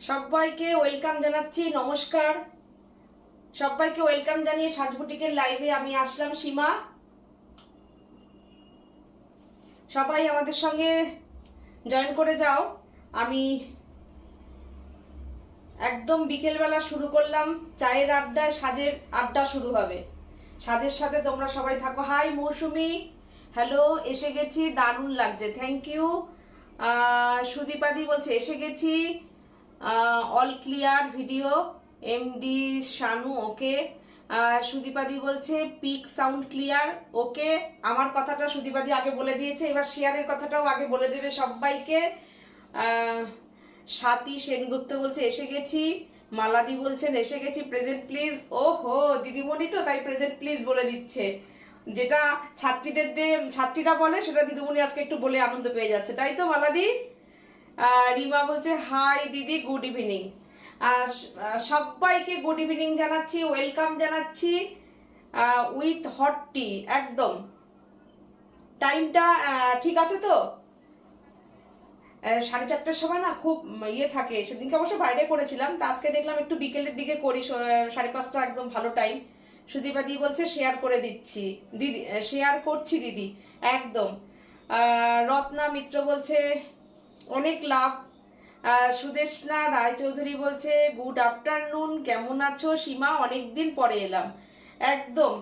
সবাইকে ওয়েলকাম জানাচ্ছি, নমস্কার। সবাইকে ওয়েলকাম জানিয়ে সাজবুটিকের লাইভে আমি আসলাম সীমা। সবাই আমাদের সঙ্গে জয়েন করে যাও। আমি একদম বিকেলবেলা শুরু করলাম, চায়ের আড্ডায় সাজের আড্ডা শুরু হবে। সাজের সাথে তোমরা সবাই থাকো। হাই মৌসুমি, হ্যালো, এসে গেছি, দারুণ লাগছে, থ্যাংক ইউ। সুদীপাদি বলছে এসে গেছি, all clear video, MD Shanu okay. সুদীপাদি বলছে পিক সাউন্ড ক্লিয়ার ওকে। আমার কথাটা সুদীপাদি আগে বলে দিয়েছে, এবার শেয়ারের কথাটাও আগে বলে দেবে সবাইকে। স্বাতী সেনগুপ্ত বলছে এসে গেছি। মালাদি বলছেন এসে গেছি, প্রেজেন্ট প্লিজ। ও হো, দিদিমণি তো তাই প্রেজেন্ট প্লিজ বলে দিচ্ছে, যেটা ছাত্রীরা বলে সেটা দিদিমণি আজকে একটু বলে আনন্দ পেয়ে যাচ্ছে, তাই তো মালাদি? রিমা বলছে হাই দিদি, গুড ইভিনিং। সবাইকে গুড ইভিনিং জানাচ্ছি, ওয়েলকাম জানাচ্ছি উইথ হট টি। একদম টাইমটা ঠিক আছে তো? 4:30টার সময় না খুব ইয়ে থাকে, সেদিনকে অবশ্য বাইরে করেছিলাম, তা আজকে দেখলাম একটু বিকেলের দিকে করি, 5:30 একদম ভালো টাইম। সুদীপাদি বলছে শেয়ার করে দিচ্ছি দিদি, শেয়ার করছি দিদি, একদম। রত্না মিত্র বলছে অনেক লাভ। সুদেশনা রায়চৌধুরী বলছে গুড আফটারনুন, কেমন আছো সীমা, অনেকদিন পরে এলাম। একদম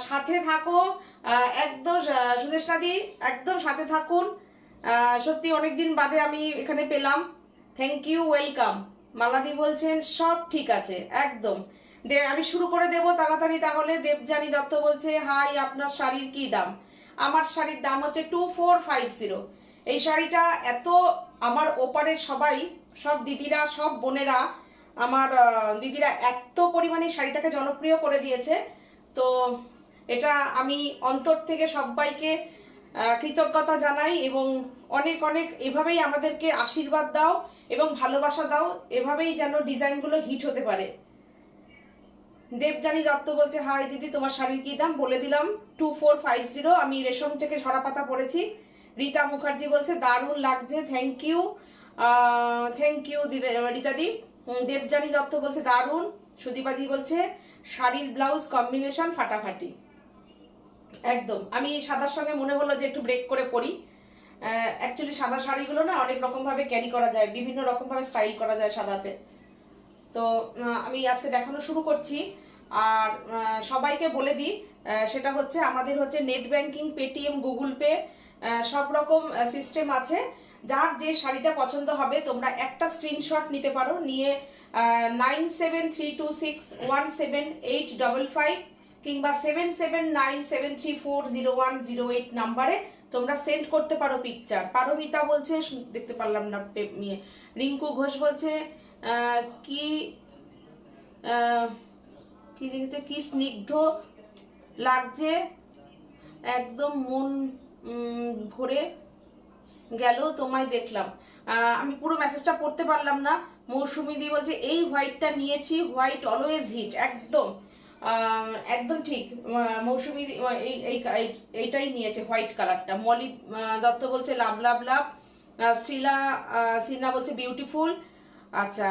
সাথে থাকো, একদম সুদেশনাদি একদম সাথে থাকুন। সত্যি অনেকদিন বাদে আমি এখানে পেলাম, থ্যাংক ইউ, ওয়েলকাম। মালাদি বলছেন সব ঠিক আছে, একদম। আমি শুরু করে দেব তাড়াতাড়ি তাহলে। দেবজানী দত্ত বলছে হাই, আপনার শাড়ির কি দাম? আমার শাড়ির দাম হচ্ছে 2450। এই শাড়িটা এত, আমার ওপারের সবাই, সব দিদিরা, সব বোনেরা, আমার দিদিরা এত পরিমাণে শাড়িটাকে জনপ্রিয় করে দিয়েছে, তো এটা আমি অন্তর থেকে সবাইকে কৃতজ্ঞতা জানাই। এবং অনেক অনেক এভাবেই আমাদেরকে আশীর্বাদ দাও এবং ভালোবাসা দাও, এভাবেই যেন ডিজাইনগুলো হিট হতে পারে। দেবজানী দত্ত বলছে হাই দিদি, তোমার শাড়ির কি দাম? বলে দিলাম 2450। আমি রেশম থেকে ঝরা পাতা পরেছি। রীতা মুখার্জি বলছে দারুণ লাগছে, থ্যাংক ইউ, থ্যাংক ইউ রীতাদি। দেবজানী দত্ত বলছে দারুণ। সুদীপাদি বলছে শাড়ির ব্লাউজ কম্বিনেশন ফাটাফাটি। একদম, আমি সাদার সঙ্গে মনে হলো যে একটু ব্রেক করে পরি। অ্যাকচুয়ালি সাদা শাড়িগুলো না অনেক রকমভাবে ক্যারি করা যায়, বিভিন্ন রকমভাবে স্টাইল করা যায় সাদাতে। তো আমি আজকে দেখানো শুরু করছি। আর সবাইকে বলে দিই, সেটা হচ্ছে আমাদের হচ্ছে net banking, Paytm, Google pay, সব রকম সিস্টেম আছে। যার যে শাড়িটা পছন্দ হবে তোমরা একটা স্ক্রিনশট নিতে পারো, নিয়ে 9732617855 কিংবা 7797340108 নাম্বারে তোমরা সেন্ড করতে পারো পিকচার। পারমিতা বলছে দেখতে পারলাম না, রিঙ্কু ঘোষ বলছে কি কি লিখেছে, কি স্নিগ্ধ লাগছে, একদম মন ভরে গেল তোমায় দেখলাম। আমি পুরো মেসেজটা পড়তে পারলাম না। মৌসুমি দি বলছে এই হোয়াইটটা নিয়েছি, হোয়াইট অলওয়েজ হিট। একদম একদম ঠিক মৌসুমি, এইটাই নিয়েছে, হোয়াইট কালারটা। মলি দত্ত বলছে লাভ লাভ লাভ। শ্রীনা বলছে বিউটিফুল। আচ্ছা,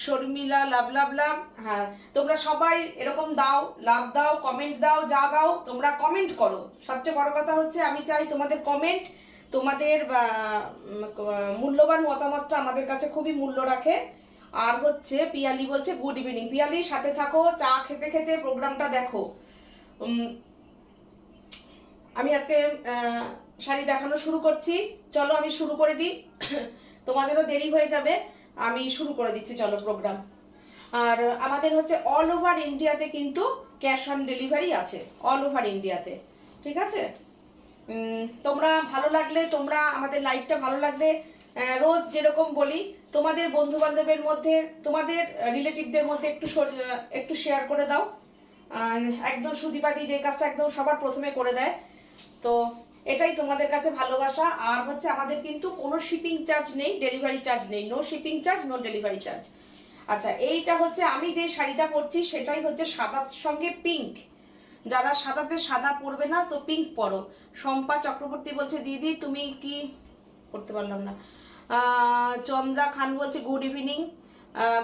শর্মিলা লাভ লাভ লাভ। হ্যাঁ, তোমরা সবাই এরকম দাও, লাভ দাও, কমেন্ট দাও, যা দাও তোমরা কমেন্ট করো। সবচেয়ে বড় কথা হচ্ছে আমি চাই তোমাদের কমেন্ট, তোমাদের মূল্যবান মতামতটা আমাদের কাছে খুবই মূল্য রাখে। আর হচ্ছে পিয়ালি বলছে গুড ইভিনিং। পিয়ালি সাথে থাকো, চা খেতে খেতে প্রোগ্রামটা দেখো। আমি আজকে শাড়ি দেখানো শুরু করছি, চলো আমি শুরু করে দিই, তোমাদেরও দেরি হয়ে যাবে, আমি শুরু করে দিচ্ছি চলো প্রোগ্রাম। আর আমাদের হচ্ছে অল ওভার ইন্ডিয়াতে কিন্তু ক্যাশ অন ডেলিভারি আছে, অল ওভার ইন্ডিয়াতে, ঠিক আছে? তোমরা ভালো লাগলে, তোমরা আমাদের লাইভটা ভালো লাগলে, রোজ যেরকম বলি তোমাদের বন্ধু বান্ধবের মধ্যে, তোমাদের রিলেটিভদের মধ্যে একটু শেয়ার করে দাও। একদম সুদীপাদি যে কাজটা একদম সবার প্রথমে করে দেয়, তো এটাই তোমাদের কাছে ভালোবাসা। আর হচ্ছে আমাদের কিন্তু কোনো শিপিং চার্জ নেই, ডেলিভারি চার্জ নেই, no shipping charge, no delivery charge. আচ্ছা, এইটা হচ্ছে আমি যে শাড়িটা পরছি সেটাই হচ্ছে সাদার সঙ্গে পিঙ্ক। যারা সাদাতে সাদা পরবে না তো পিঙ্ক পরো। শম্পা চক্রবর্তী বলছে দিদি তুমি কি, পড়তে পারলাম না, চন্দ্রা খান বলছে good evening.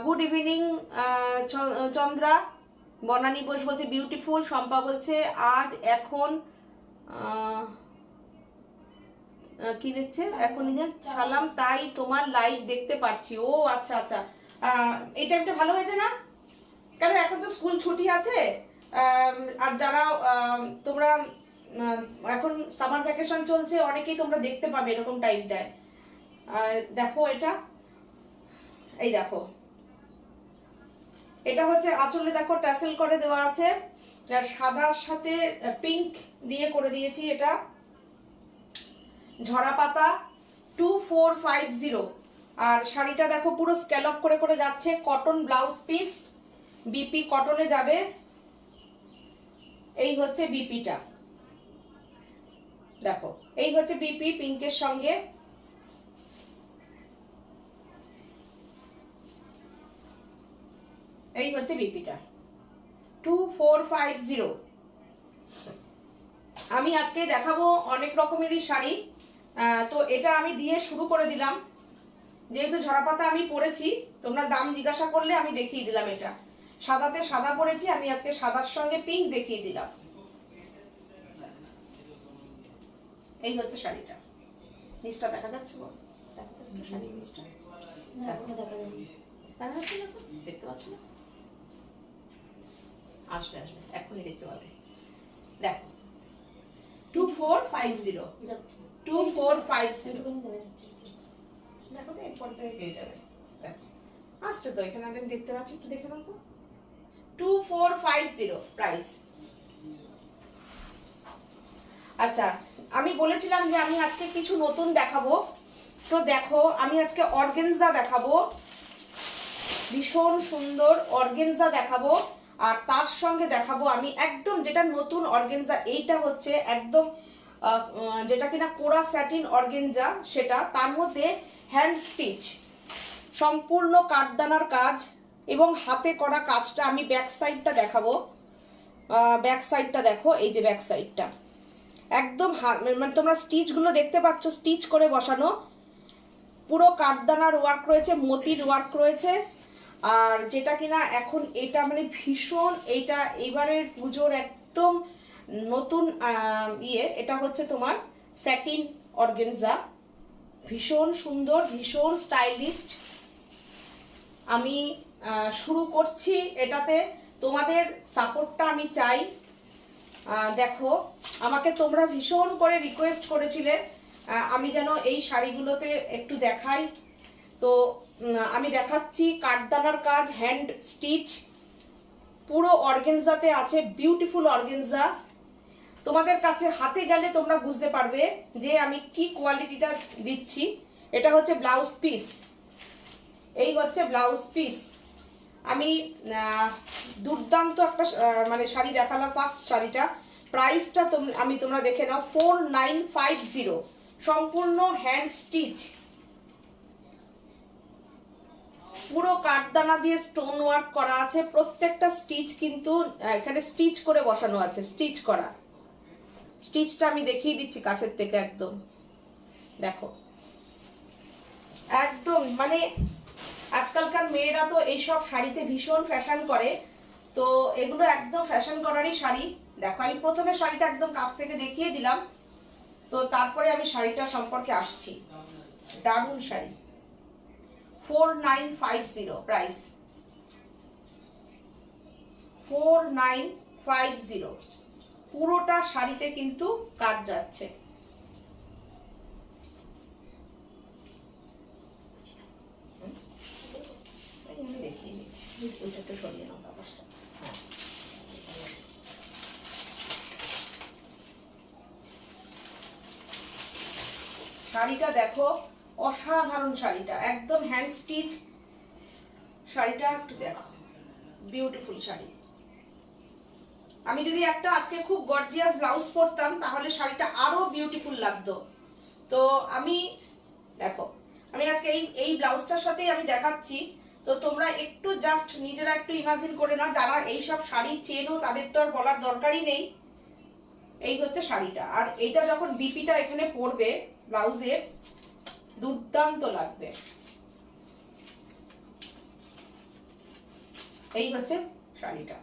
Good evening Chandra. Banani Bose বলছে বিউটিফুল। শম্পা বলছে আজ এখন কি লিখছে, এখন ছাড়লাম তাই তোমার লাইভ দেখতে পাচ্ছি। ও আচ্ছা আচ্ছা, এই টাইমটা ভালো হয়েছে না? কেন এখন তো স্কুল ছুটি আছে, আর যারা তোমরা এখন সামার ভ্যাকেশন চলছে, অনেকেই তোমরা দেখতে পাবে এরকম টাইমটায়। আর দেখো এটা, এই দেখো এটা হচ্ছে আঁচলে দেখো ট্যাসেল করে দেওয়া আছে, আর সাদার সাথে পিঙ্ক দিয়ে করে দিয়েছি। এটা ঝরা পাতা 2450। আর শাড়িটা দেখো পুরো স্ক্যালপ করে করে যাচ্ছে, কটন ব্লাউজ পিস, বিপি কটনে যাবে। এই হচ্ছে বিপিটা, দেখো এই হচ্ছে বিপি পিঙ্কের সঙ্গে। এই হচ্ছে বিপিটা 2450। আমি আজকে দেখাবো অনেক রকমেরই শাড়ি, তো এটা আমি দিয়ে শুরু করে দিলাম। যেহেতু ঝরা পাতা আমি পরেছি, তোমরা দাম জিজ্ঞাসা করলে আমি দেখিয়ে দিলাম। এটা সাদাতে সাদা পরেছি, আমি আজকে সাদার সঙ্গে পিঙ্ক দেখিয়ে দিলাম। এই হচ্ছে শাড়িটা, নিচটা দেখা যাচ্ছে বল? শাড়ির নিচটা দেখতে পাচ্ছ না? আসবে আসবে, এখনই দেখতে পাবে। দেখো 2450, 2450। দেখো তো এরপর থেকে পেয়ে যাবে। দেখো আসছে তো, এখানে আমি দেখতে পাচ্ছি, একটু দেখে নাও তো। 2450 প্রাইস। আচ্ছা, আমি বলেছিলাম যে আমি আজকে কিছু নতুন দেখাবো, তো দেখো আমি আজকে অর্গেনজা দেখাবো, ভীষণ সুন্দর অর্গেনজা দেখাবো। আর তার সঙ্গে দেখাবো আমি একদম যেটা নতুন অর্গেনজা, এইটা হচ্ছে একদম যেটা কিনা কোরা স্যাটিন অর্গেনজা, সেটা তার মধ্যে হ্যান্ড স্টিচ, সম্পূর্ণ কাঠদানার কাজ এবং হাতে করা কাজটা। আমি ব্যাক সাইডটা দেখাবো, ব্যাক সাইডটা দেখো, এই যে ব্যাক সাইডটা একদম মানে তোমরা স্টিচগুলো দেখতে পাচ্ছ, স্টিচ করে বসানো, পুরো কাঠদানার ওয়ার্ক রয়েছে, মতির ওয়ার্ক রয়েছে। আর যেটা কিনা এখন এটা মানে ভীষণ, এইটা এবারের পুজোর একদম নতুন এটা হচ্ছে তোমার স্যাটিন অর্গেনজা, ভীষণ সুন্দর, ভীষণ স্টাইলিস্ট। আমি শুরু করছি এটাতে, তোমাদের সাপোর্টটা আমি চাই। দেখো আমাকে তোমরা ভীষণ করে রিকোয়েস্ট করেছিলে আমি যেন এই শাড়িগুলোতে একটু দেখাই, তো আমি দেখাচ্ছি। কাঠদানার কাজ, হ্যান্ড স্টিচ, পুরো অর্গেনজাতে আছে, বিউটিফুল অর্গেনজা। তোমাদের কাছে হাতে গেলে তোমরা বুঝতে পারবে যে আমি কি কোয়ালিটিটা দিচ্ছি। এটা হচ্ছে ব্লাউজ পিস, এই হচ্ছে ব্লাউজ পিস। আমি দুর্দান্ত একটা মানে শাড়ি দেখালাম, ফার্স্ট শাড়িটা। প্রাইসটা তোমরা দেখে নাও, 4950, সম্পূর্ণ হ্যান্ড স্টিচ, পুরো কাঠদানা দিয়ে স্টোন ওয়ার্ক করা আছে। প্রত্যেকটা স্টিচ কিন্তু এখানে স্টিচ করে বসানো আছে, স্টিচ করা। স্টিচটা আমি দেখিয়ে দিচ্ছি কাছের থেকে একদম, দেখো একদম মানে আজকালকার মেয়েরা তো এইসব শাড়িতে ভীষণ ফ্যাশন করে, তো এগুলো একদম ফ্যাশন করারই শাড়ি। দেখো আমি প্রথমে শাড়িটা একদম কাছ থেকে দেখিয়ে দিলাম, তো তারপরে আমি শাড়িটা সম্পর্কে আসছি। দারুণ শাড়ি, 4950 প্রাইস, 4950। পুরোটা শাড়িতে কিন্তু কাজ যাচ্ছে। দেখিয়ে দিচ্ছি, ওইটা তো সরিয়ে নাও কাগজটা। শাড়িটা দেখো, অসাধারণ শাড়িটা, একদম হ্যান্ড স্টিচ শাড়িটা, একটু দেখো, বিউটিফুল শাড়ি। আমি যদি একটা আজকে খুব গর্জিয়াস ব্লাউজ পরতাম তাহলে শাড়িটা আরো বিউটিফুল লাগতো। তো আমি দেখো, আমি আজকে এই ব্লাউজটার সাথেই আমি দেখাচ্ছি, তো তোমরা একটু জাস্ট নিজেরা একটু ইমাজিন করে নাও, যারা এইসব শাড়ি চেনো তাদের তো আর বলার দরকারই নেই। এই হচ্ছে শাড়িটা, আর এইটা যখন বিপিটা এখানে পরবে ব্লাউজের, দুর্দান্ত লাগবে। এই হচ্ছে শাড়িটা,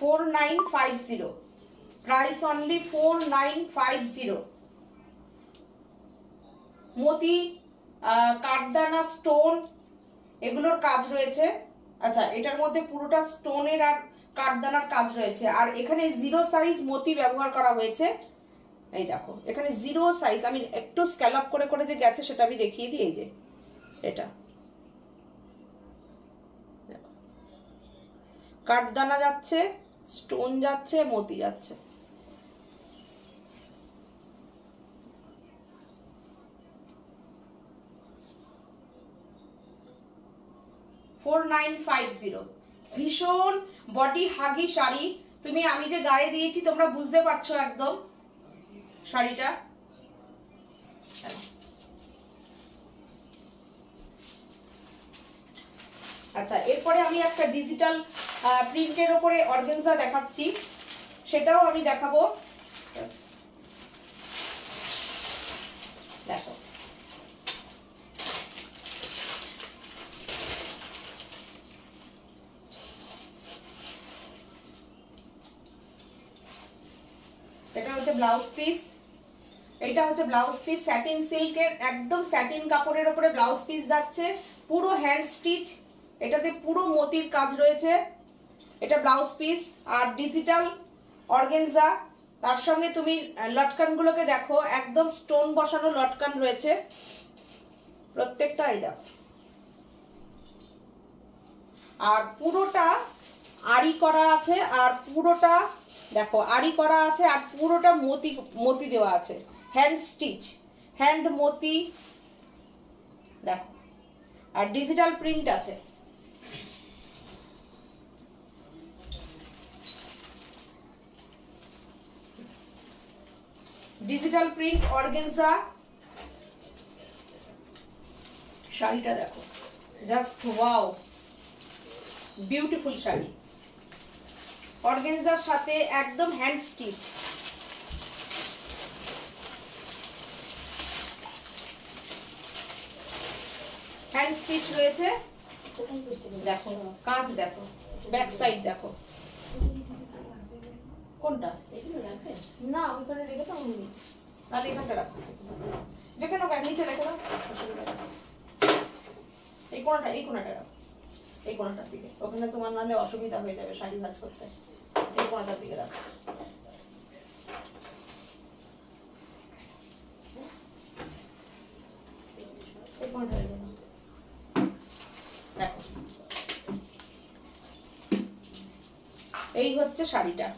4950, প্রাইস অনলি 4950। মতি, কাঠদানা, স্টোন এগুলোর কাজ রয়েছে। আচ্ছা, এটার মধ্যে পুরোটা স্টোনের আর কাঠদানার কাজ রয়েছে। আর এখানে 0 সাইজ মতি ব্যবহার করা হয়েছে। এই দেখো এখানে 0 সাইজ, আমি একটু স্ক্যালপ করে করে যে গেছে সেটা আমি দেখিয়ে দিই। এই যে এটা কাঠদানা যাচ্ছে, স্টোন যাচ্ছে, মতি যাচ্ছে। ভীষণ বডি হাগি শাড়ি। তুমি, আমি যে গায়ে দিয়েছি তোমরা বুঝতে পারছো একদম শাড়িটা। আচ্ছা, এরপরে আমি একটা ডিজিটাল প্রিন্টের ওপরে অর্গানজা দেখাচ্ছি, সেটাও আমি দেখাবো। দেখো এটা হচ্ছে ব্লাউজ পিস, এটা হচ্ছে ব্লাউজ পিস স্যাটিন সিল্কের, একদম স্যাটিন কাপড়ের উপরে ব্লাউজ পিস যাচ্ছে, পুরো হ্যান্ড স্টিচ, এটাতে পুরো মতির কাজ রয়েছে। এটা ব্লাউজ পিস আর ডিজিটাল অর্গানজা। তার সঙ্গে তুমি লটকানগুলোকে দেখো, একদম স্টোন বসানো লটকান রয়েছে প্রত্যেকটাই দেখো। আর পুরোটা আড়ি করা আছে, আর পুরোটা দেখো আড়ি করা আছে, আর পুরোটা মতি মতি দেওয়া আছে, হ্যান্ড স্টিচ, হ্যান্ড মতি দেখো। আর ডিজিটাল প্রিন্ট আছে। ডিজিটাল প্রিন্ট অর্গানজা শাড়িটা দেখো, just wow, beautiful sari. Organza সাথে একদম হ্যান্ড স্টিচ। হ্যান্ড স্টিচ রয়েছে, দেখো কাজ দেখো, ব্যাক সাইড দেখো। কোনটা? না ওইখানে রেখে তো আমি, তাহলে এখানটা রাখো, যেখানে নিচে রেখে দাও, এই কোনাটা, এই কোনাটা রাখো, এই কোনাটার দিকে, ওখানে তোমার নাহলে অসুবিধা হয়ে যাবে শাড়ি ভাঁজ করতে। এই কোনাটার দিকে রাখো। এই কোনাটা রেখে দাও। দেখো এই হচ্ছে শাড়িটা,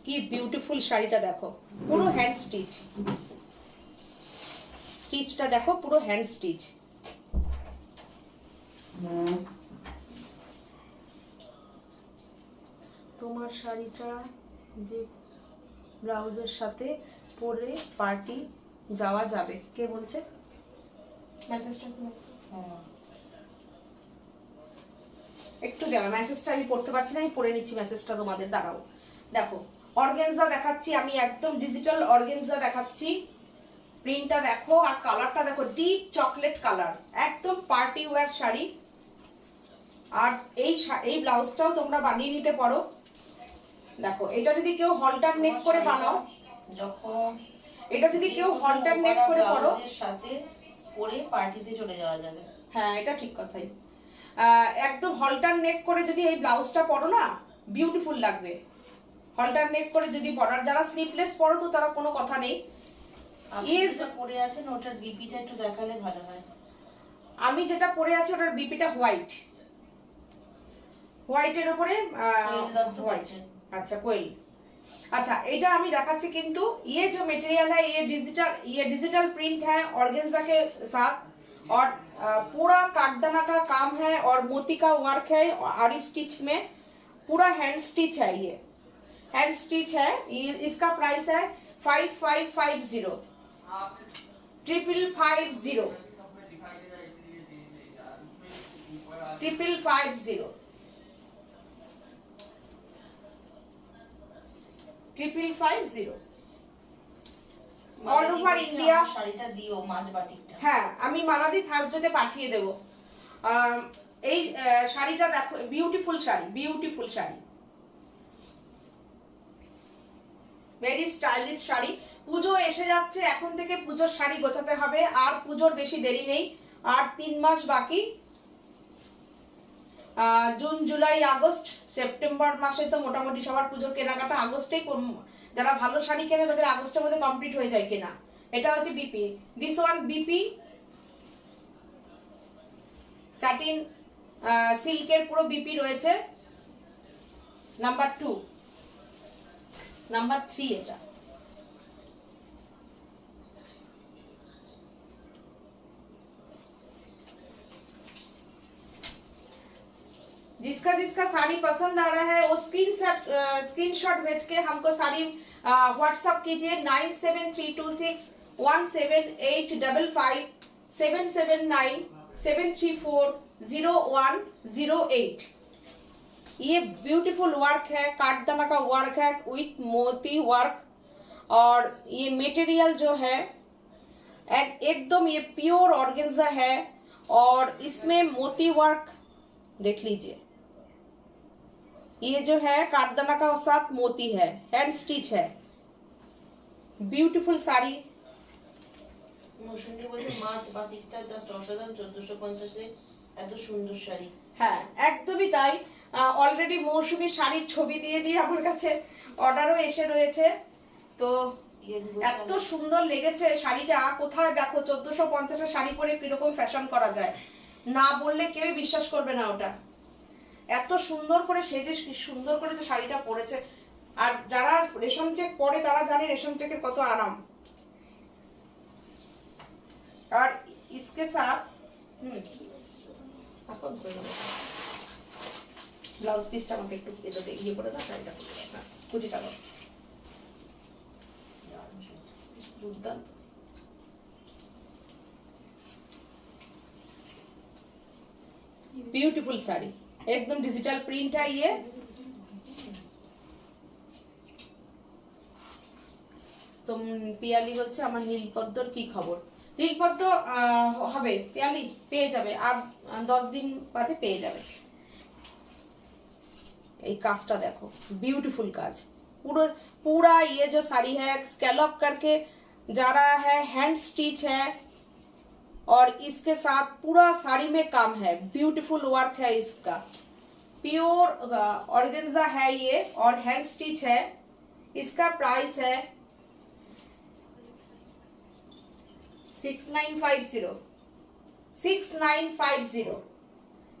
কি বিউটিফুল শাড়িটা দেখো, পুরো হ্যান্ড স্টিচ, স্টিচটা দেখো পুরো হ্যান্ড স্টিচ। তোমার শাড়িটা যে ব্লাউজের সাথে পরে পার্টি যাওয়া যাবে, কে বলছে? মেসেজটা একটু দেওয়া, মেসেজটা আমি পড়তে পারছি না, আমি পড়ে নিচ্ছি মেসেজটা তোমাদের, দাঁড়াও। দেখো অর্গানজা দেখাচ্ছি আমি, একদম ডিজিটাল অর্গানজা দেখাচ্ছি। প্রিন্টটা দেখো আর কালারটা দেখো, ডিপ চকলেট কালার, একদম পার্টি ওয়্যার শাড়ি। আর এই ব্লাউজটাও তোমরা বানিয়ে নিতে পারো। দেখো এটা যদি কেউ হল্টার নেক করে বানাও, যখন এটা যদি কেউ হল্টার নেক করে পরো, সাথে পরে পার্টিতে চলে যাওয়া যাবে। হ্যাঁ এটা ঠিক কথাই। একদম হল্টার নেক করে যদি এই ব্লাউজটা পরো না, বিউটিফুল লাগবে। হল্টার নেক করে যদি পরো, আর যারা স্লিপলেস পরো তো তারা কোনো কথা নেই। পরে আছেন ওটার বিপিটা একটু দেখালে ভালো হয়। আমি যেটা পরে আছি ওটার বিপিটা হোয়াইট, হোয়াইটের উপরে হোয়াইট। अच्छा कोयल। अच्छा এটা আমি দেখাচ্ছি, কিন্তু ये जो मटेरियल है ये डिजिटल प्रिंट है ऑर्गेन्जा के साथ, और पूरा काठदाना का काम है और मोती का वर्क है, आरी स्टिच में पूरा हैंड स्टिच है, ये हैंड स्टिच है। इसका प्राइस है 5550 5550। 5550 অল ওভার ইন্ডিয়া। শাড়িটা দিও মাছ বাটিকটা। হ্যাঁ, আমি মালাদি থার্সডেতে পাঠিয়ে দেব। এই শাড়িটা দেখো, beautiful sari, beautiful sari, very stylish sari. পুজো এসে যাচ্ছে, এখন থেকে পুজোর শাড়ি গোছাতে হবে। আর পুজোর বেশি দেরি নেই, আর 3 মাস বাকি। জুন, জুলাই, আগস্ট, সেপ্টেম্বর মাসে তো মোটামুটি সবার পুজোর কেনাকাটা আগস্টেই। যারা ভালো শাড়ি কেনে তাদের আগস্টের মধ্যে কমপ্লিট হয়ে যায় কেনা। এটা হচ্ছে BP, this one BP satin সিল্কের পুরো বিপি রয়েছে। নাম্বার 2, নাম্বার 3 এটা। जिसका जिसका साड़ी पसंद आ रहा है वो स्क्रीनशॉट भेज के हमको साड़ी व्हाट्सएप कीजिए 9732617855 77973400108। ये ब्यूटीफुल वर्क है, काठदाना का वर्क है विथ मोती वर्क। और ये मटेरियल जो है एकदम ये प्योर ऑर्गेन्जा है, और इसमें मोती वर्क देख लीजिए। ये जो है काठदाना का साथ मोती है, हैंड स्टिच है, ब्यूटीफुल साड़ी। মৌসুমী বলছে মাছ বাটিকটা জাস্ট অসাধারণ, 1450 এ এত সুন্দর শাড়ি। হ্যাঁ, একদমই তাই। অলরেডি মৌসুমী শাড়ির ছবি দিয়ে দিয়ে আমার কাছে অর্ডারও এসে রয়েছে। তো এত সুন্দর লেগেছে শাড়িটা। কোথায় দেখো 1450 শাড়ি পরে কিরকম ফ্যাশন করা যায়, না বললে কেউই বিশ্বাস করবে না ওটা। এত সুন্দর করে সেজে কি সুন্দর করে যে শাড়িটা পরেছে। আর যারা রেশম চেক পরে তারা জানে রেশম চেকের কত আরাম। আর इसके साथ এখন ব্লাউজ পিসটা আমাকে একটু এটাতে ইয়ে করে দাও, শাড়িটা কুচিটা করো। দুর্দান্ত। ब्यूटीफुल साड़ी, एकदम डिजिटल प्रिंट है ये। তো পিয়ালি বলছে আমার নীলপদ্মর কি খবর। নীলপদ্ম হবে পিয়ালি, পেয়ে যাবে, আর 10 দিন বাদে পেয়ে যাবে। এই কাজটা দেখো, ब्यूटीफुल কাজ। पूरा ये जो साड़ी है स्कैलप करके जा रहा है, हैंड स्टिच है, और इसके साथ पूरा साड़ी में काम है, ब्यूटीफुल वर्क है इसका। प्योर ऑर्गेन्जा है ये, और हैंड स्टिच है। इसका प्राइस है 6950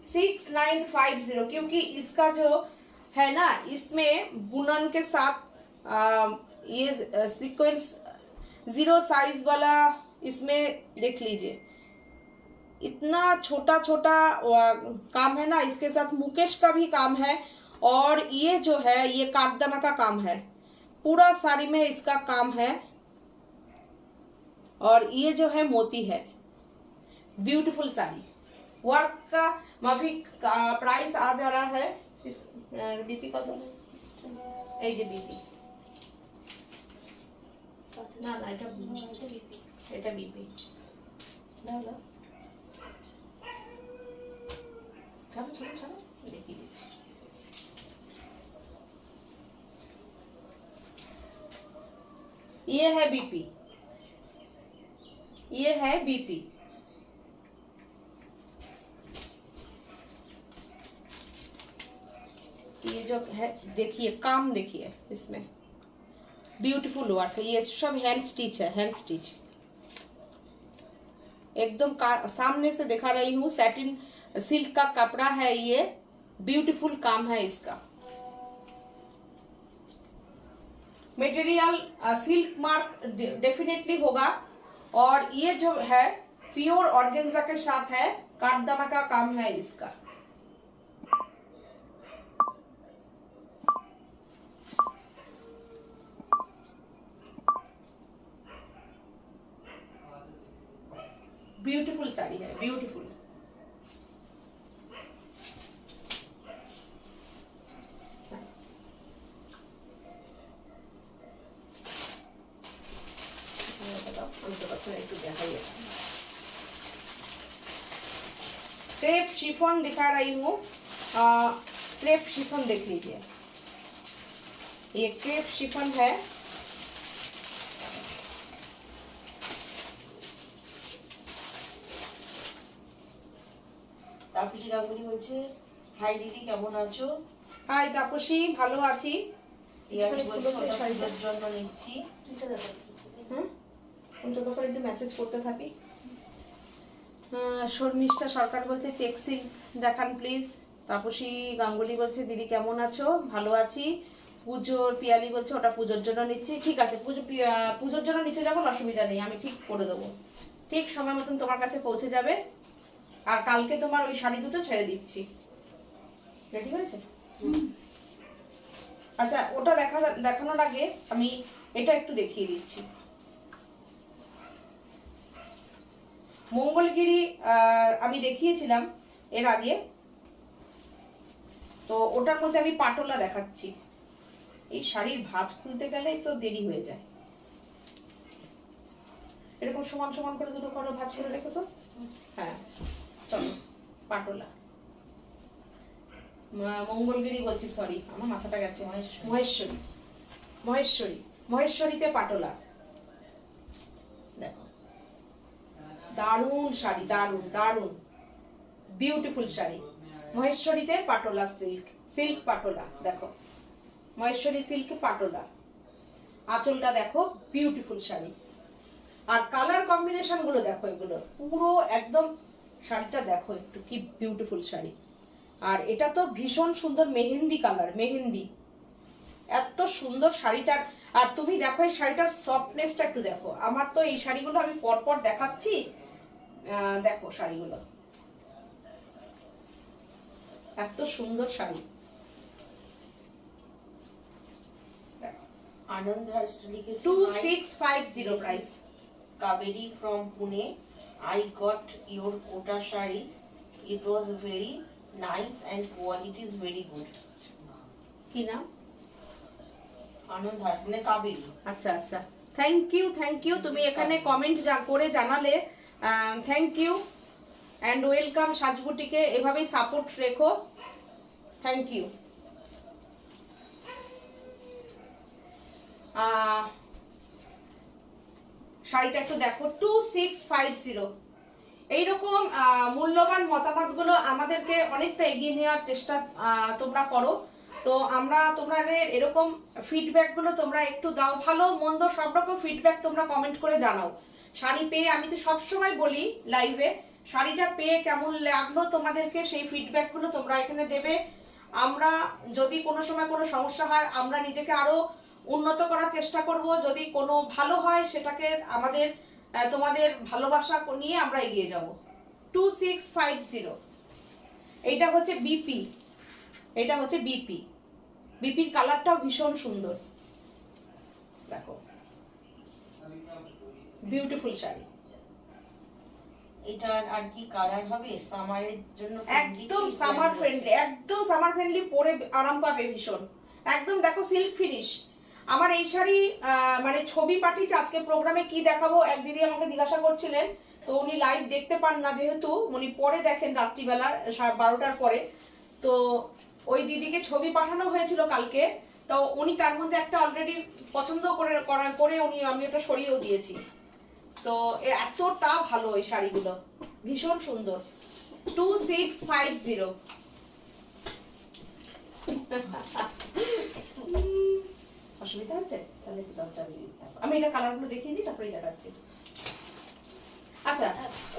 6950, क्योंकि इसका जो है ना, इसमें बुनन के साथ ये सीक्वेंस 0 साइज वाला इसमें देख लीजिए, इतना छोटा छोटा काम है ना। इसके साथ मुकेश का भी काम है, और ये जो है ये काठदाना का काम है, पूरा साड़ी में इसका काम है। और ये जो है मोती है, ब्यूटीफुल साड़ी। वर्क का माफिक प्राइस आ जा रहा है। बीपी का दो, এই যে बीपी না না, এটা बीपी দাও দাও, ছাড়ো ছাড়ো ছাড়ো, দেখিয়ে দিচ্ছি। ये है बीपी, ये है बीपी। ये जो है देखिए काम, देखिए इसमें ब्यूटीफुल वर्क है। ये सब हैंड स्टिच है, हैंड स्टिच एकदम सामने से दिखा रही हूँ। सैटिन सिल्क का कपड़ा है ये, ब्यूटीफुल काम है इसका। मटेरियल सिल्क मार्क डेफिनेटली होगा, और ये जो है प्योर ऑर्गेन्जा के साथ है, काठदाना का काम है इसका। ब्यूटीफुल साड़ी है, ब्यूटीफुल। আমি তো কথা একটু দেখাই এটা। क्रेप शिफॉन दिखा रही हूँ, क्रेप शिफॉन देख लीजिए, ये क्रेप शिफॉन है। তাপসী গাঙ্গুলি বলছে হাই দিদি কেমন আছো? হাই তাপসী, ভালো আছি। ইয়ারি বলছে ওটা পুজোর জন্য নিচ্ছি। হ্যাঁ, কোনটা ব্যাপারে একটু মেসেজ করতে থাকি। শর্মিষ্ঠা সরকার বলছে চেক সিল্ক দেখান প্লিজ। তাপসী গাঙ্গুলি বলছে দিদি কেমন আছো? ভালো আছি। পুজোর পিয়ালি বলছে ওটা পুজোর জন্য নিচ্ছি। ঠিক আছে, পুজোর জন্য নিচে যখন অসুবিধা নেই, আমি ঠিক করে দেবো, ঠিক সময় মতন তোমার কাছে পৌঁছে যাবে। আর কালকে তোমার ওই শাড়ি দুটো ছেড়ে দিচ্ছি। রেডি হয়েছে? আচ্ছা, ওটা দেখানোর আগে আমি এটা একটু দেখিয়ে দিচ্ছি। মঙ্গলগিরি আমি দেখিয়েছিলাম এর আগে, তো ওটার মধ্যে আমি পাটোলা দেখাচ্ছি। এই শাড়ির ভাঁজ খুলতে গেলে তো দেরি হয়ে যায়। এরকম সমান সমান করে দুটো করো, ভাঁজ করে রেখো তো। হ্যাঁ, চলো পাটোলা। মঙ্গলগিরি বলছি, সরি আমার মাথাটা গেছে। মহেশ্বরী, মহেশ্বরী, মহেশ্বরীতে পাটোলা। দেখো, দারুণ শাড়ি, দারুণ দারুণ বিউটিফুল শাড়ি। মহেশ্বরীতে পাটোলা সিল্ক, সিল্ক পাটোলা। দেখো, মহেশ্বরী সিল্ক পাটোলা। আঁচলটা দেখো, বিউটিফুল শাড়ি। আর কালার কম্বিনেশন গুলো দেখো, এগুলো পুরো একদম শাড়িটা দেখো একটু, কি বিউটিফুল শাড়ি। আর এটা তো ভীষণ সুন্দর মেহেন্দি কালার, মেহেন্দি। এত সুন্দর শাড়িটার। আর তুমি দেখো এই শাড়িটার সফটনেসটা একটু দেখো। আমার তো এই শাড়িগুলো আমি পরপর দেখাচ্ছি, দেখো শাড়িগুলো এত সুন্দর শাড়ি। আনন্দ হার্স্ট লিখেছে 2650 price. Kaveri from Pune. I got your kota shari. It was very nice and quality is very good. কি নাম? আনন্দ হার্স মানে কাবেরী। আচ্ছা আচ্ছা, থ্যাংক ইউ, থ্যাংক ইউ। তুমি এখানে কমেন্ট করে জানালে, থ্যাংক ইউ অ্যান্ড ওয়েলকাম। সাজবুটিকে এভাবেই সাপোর্ট রেখো, থ্যাংক ইউ। শাড়িটা একটু দেখো, 2650। এইরকম মূল্যবান মতামতগুলো আমাদেরকে অনেকটা এগিয়ে নেওয়ার চেষ্টা তোমরা করো। তো আমরা তোমাদের এরকম ফিডব্যাকগুলো তোমরা একটু দাও, ভালো মন্দ সব রকম ফিডব্যাক তোমরা কমেন্ট করে জানাও। শাড়ি পেয়ে আমি তো সবসময় বলি লাইভে, শাড়িটা পেয়ে কেমন লাগলো তোমাদেরকে, সেই ফিডব্যাকগুলো তোমরা এখানে দেবে। আমরা যদি কোনো সময় কোনো সমস্যা হয়, আমরা নিজেকে আরো উন্নত করার চেষ্টা করব। যদি কোনো ভালো হয় সেটাকে আমাদের তোমাদের ভালোবাসা নিয়ে আমরা এগিয়ে যাব। 2650। এইটা হচ্ছে বিপি, এটা হচ্ছে বিপি। বিপির কালারটাও ভীষণ সুন্দর, দেখো বিউটিফুল শাড়ি। এটার আর কি কালার হবে? সামারের জন্য একদম সামার ফ্রেন্ডলি, একদম সামার ফ্রেন্ডলি, পরে আরাম পাবে ভীষণ। একদম দেখো সিল্ক ফিনিশ। আমার এই শাড়ি মানে ছবি পাঠিয়েছে আজকে প্রোগ্রামে, কি দেখাবো এক দিদি আমাকে জিজ্ঞাসা করছিলেন, তো উনি লাইভ দেখতে পান না যেহেতু, উনি পরে দেখেন রাত্রিবেলা 12টার পরে। তো ওই দিদিকে ছবি পাঠানো হয়েছিল কালকে, তো উনি তার মধ্যে একটা অলরেডি পছন্দ করে উনি, আমি ওটা সরিয়েও দিয়েছি। তো এতটা ভালো এই শাড়িগুলো, ভীষণ সুন্দর। 2650। অসুবিধা হচ্ছে? তাহলে আমি এটা কালারগুলো দেখিয়ে দিই, তারপরে দেখাচ্ছি। আচ্ছা,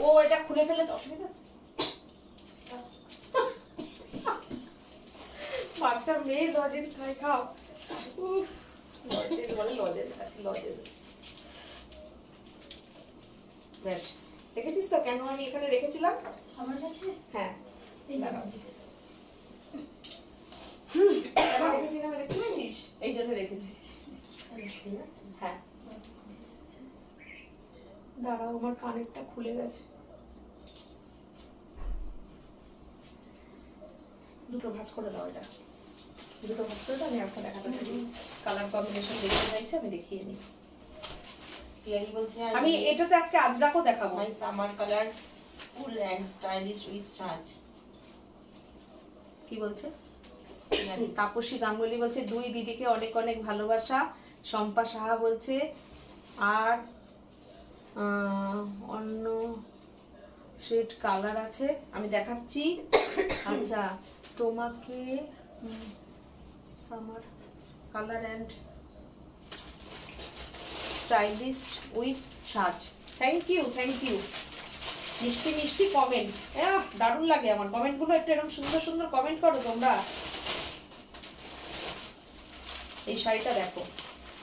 ও এটা খুলে ফেলেছে, অসুবিধা হচ্ছে? বাচ্চা মেয়ে লজেন্স খায়, খাও। লজেন্স বলে, লজেন্স আছে, লজেন্স। বেশ, দেখেছিস তো কেন আমি এখানে রেখেছিলাম আমার কাছে? হ্যাঁ, রেখেছিলাম, দেখতে পেয়েছিস? এই জন্য রেখেছি। হ্যাঁ, দাঁড়াও, আমার কানেরটা খুলে গেছে। দুটো ভাঁজ করে দাও, এটা দুটো ভাঁজ করে দাও। আমি একটা দেখাতে চাই, কালার কম্বিনেশন দেখতে চাইছি, আমি দেখিয়ে নিই। পিয়ারি বলছে আমি এটাতে আজকে আজরাকও দেখাবো। My summer colourful and stylish with সাজ। কি বলছে? তাপসী গাঙ্গুলি বলছে দুই দিদিকে অনেক অনেক ভালোবাসা। শম্পা সাহা বলছে আর অন্য শেড কালার আছে, আমি দেখাচ্ছি। আচ্ছা, তোমাকে summer colour and stylish with সাজ। Thank you, thank you. মিষ্টি মিষ্টি কমেন্ট, দারুণ লাগে আমার কমেন্টগুলো। একটু এরকম সুন্দর সুন্দর কমেন্ট করো তোমরা। এই শাড়িটা দেখো,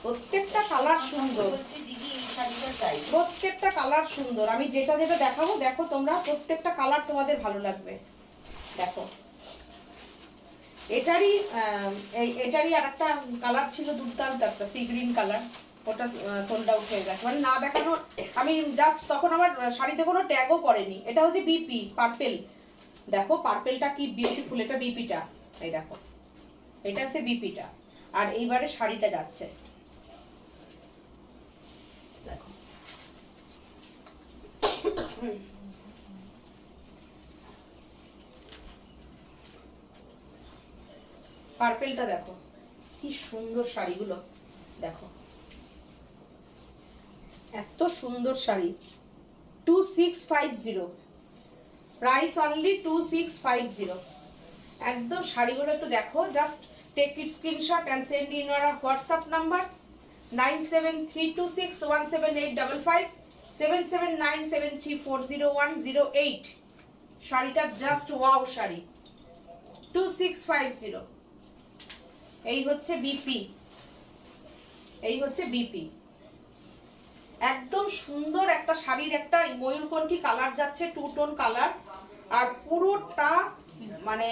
প্রত্যেকটা কালার সুন্দর। বলছি দিদি এই শাড়িটা চাই। প্রত্যেকটা কালার সুন্দর। আমি যেটা যেটা দেখাবো দেখো তোমরা, প্রত্যেকটা কালার তোমাদের ভালো লাগবে। দেখো এটারই আর একটা কালার ছিল দুর্দান্ত, একটা সি গ্রিন কালার, ওটা সোল্ড আউট হয়ে গেছে, মানে না দেখানো। আমি জাস্ট তখন আমার শাড়িতে কোনো ট্যাগও করেনি। এটা হচ্ছে বিপি পার্পেল। দেখো পার্পেলটা কি বিউটিফুল, এটা বিপিটা, এই দেখো এটা হচ্ছে বিপিটা। আর এইবারে শাড়িটা যাচ্ছে দেখো, পার্পেলটা দেখো কি সুন্দর শাড়িগুলো। দেখো এত সুন্দর শাড়ি। 2650, price only 2650। একদম শাড়িগুলো একটু দেখো, just take it screenshot and send in your WhatsApp number 9732617855 7797340108। শাড়িটা জাস্ট ওয়াও শাড়ি, 2650। এই হচ্ছে বিপি, এই হচ্ছে বিপি। একদম সুন্দর একটা শাড়ির একটা ময়ূরকণ্ঠী কালার যাচ্ছে, টু টোন কালার। আর পুরোটা মানে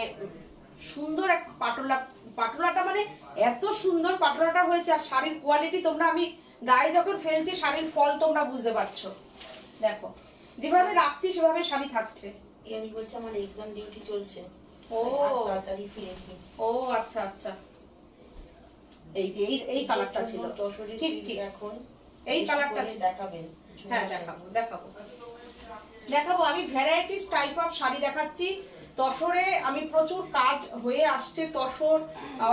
সুন্দর এক পাটোলা, পাটোলাটা মানে এত সুন্দর পাটোলাটা হয়েছে। আর শাড়ির কোয়ালিটি তোমরা, আমি গায়ে যখন ফেলছি শাড়ির ফল তোমরা বুঝতে পারছো। দেখো যেভাবে রাখছি সেভাবে শাড়ি থাকছে। পিয়ারি বলছে আমার এক্সাম ডিউটি চলছে, ও আজ তাড়াতাড়ি ফিরেছি। ও আচ্ছা আচ্ছা, এই যে এই কালারটা ছিল, তসরি ঠিক ঠিক এখন এই কালারটা দেখাবেন। হ্যাঁ দেখাবো দেখাবো দেখাবো। আমি ভ্যারাইটিস টাইপ অফ শাড়ি দেখাচ্ছি। তসরে আমি প্রচুর কাজ হয়ে আসছে, তসর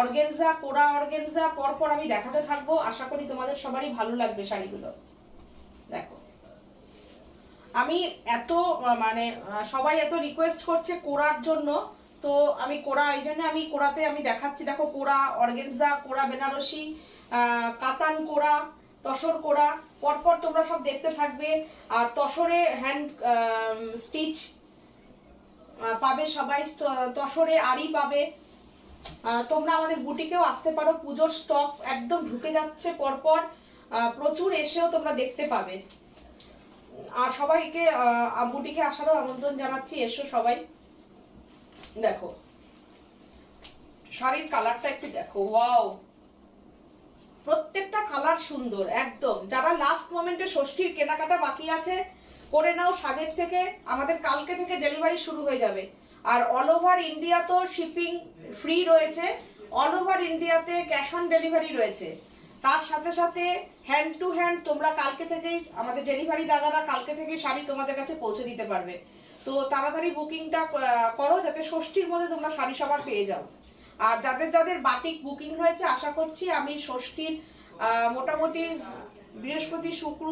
অর্গেনজা, কোরা অর্গেনজা পরপর আমি দেখাতে থাকবো। আশা করি তোমাদের সবারই ভালো লাগবে শাড়িগুলো। দেখো আমি এত মানে সবাই এত রিকোয়েস্ট করছে কোরার জন্য, তো আমি কোরা, এই জন্য আমি কোরাতে আমি দেখাচ্ছি। দেখো কোরা অর্গেনজা, কোরা বেনারসি, কাতান কোরা, তসর কোরা পরপর তোমরা সব দেখতে থাকবে। আর তসরে হ্যান্ড স্টিচ পাবে সবাই, তসরে আড়ি পাবে। তোমরা আমাদের বুটিকেও আসতে পারো, পুজোর স্টক একদম ঢুকে যাচ্ছে পরপর, প্রচুর এসেও তোমরা দেখতে পাবে। আর সবাইকে বুটিকে আসারও আমন্ত্রণ জানাচ্ছি, এসো সবাই। দেখো শাড়ির কালারটা একটু দেখো, ওয়াও, প্রত্যেকটা কালার সুন্দর একদম। যারা লাস্ট মোমেন্টে ষষ্ঠীর কেনাকাটা বাকি আছে করে নাও সাজের থেকে, আমাদের কালকে থেকে ডেলিভারি শুরু হয়ে যাবে। আর অল ওভার ইন্ডিয়া তো শিপিং ফ্রি রয়েছে, অল ওভার ইন্ডিয়াতে ক্যাশ অন ডেলিভারি রয়েছে। তার সাথে সাথে হ্যান্ড টু হ্যান্ড তোমরা কালকে থেকেই, আমাদের ডেলিভারি দাদারা কালকে থেকে শাড়ি তোমাদের কাছে পৌঁছে দিতে পারবে। তো তাড়াতাড়ি বুকিংটা করো যাতে ষষ্ঠীর মধ্যে তোমরা শাড়ি সবার পেয়ে যাও। আর যাদের যাদের বাটিক বুকিং হয়েছে, আশা করছি আমি ষষ্ঠীর মোটামুটি বৃহস্পতি শুক্র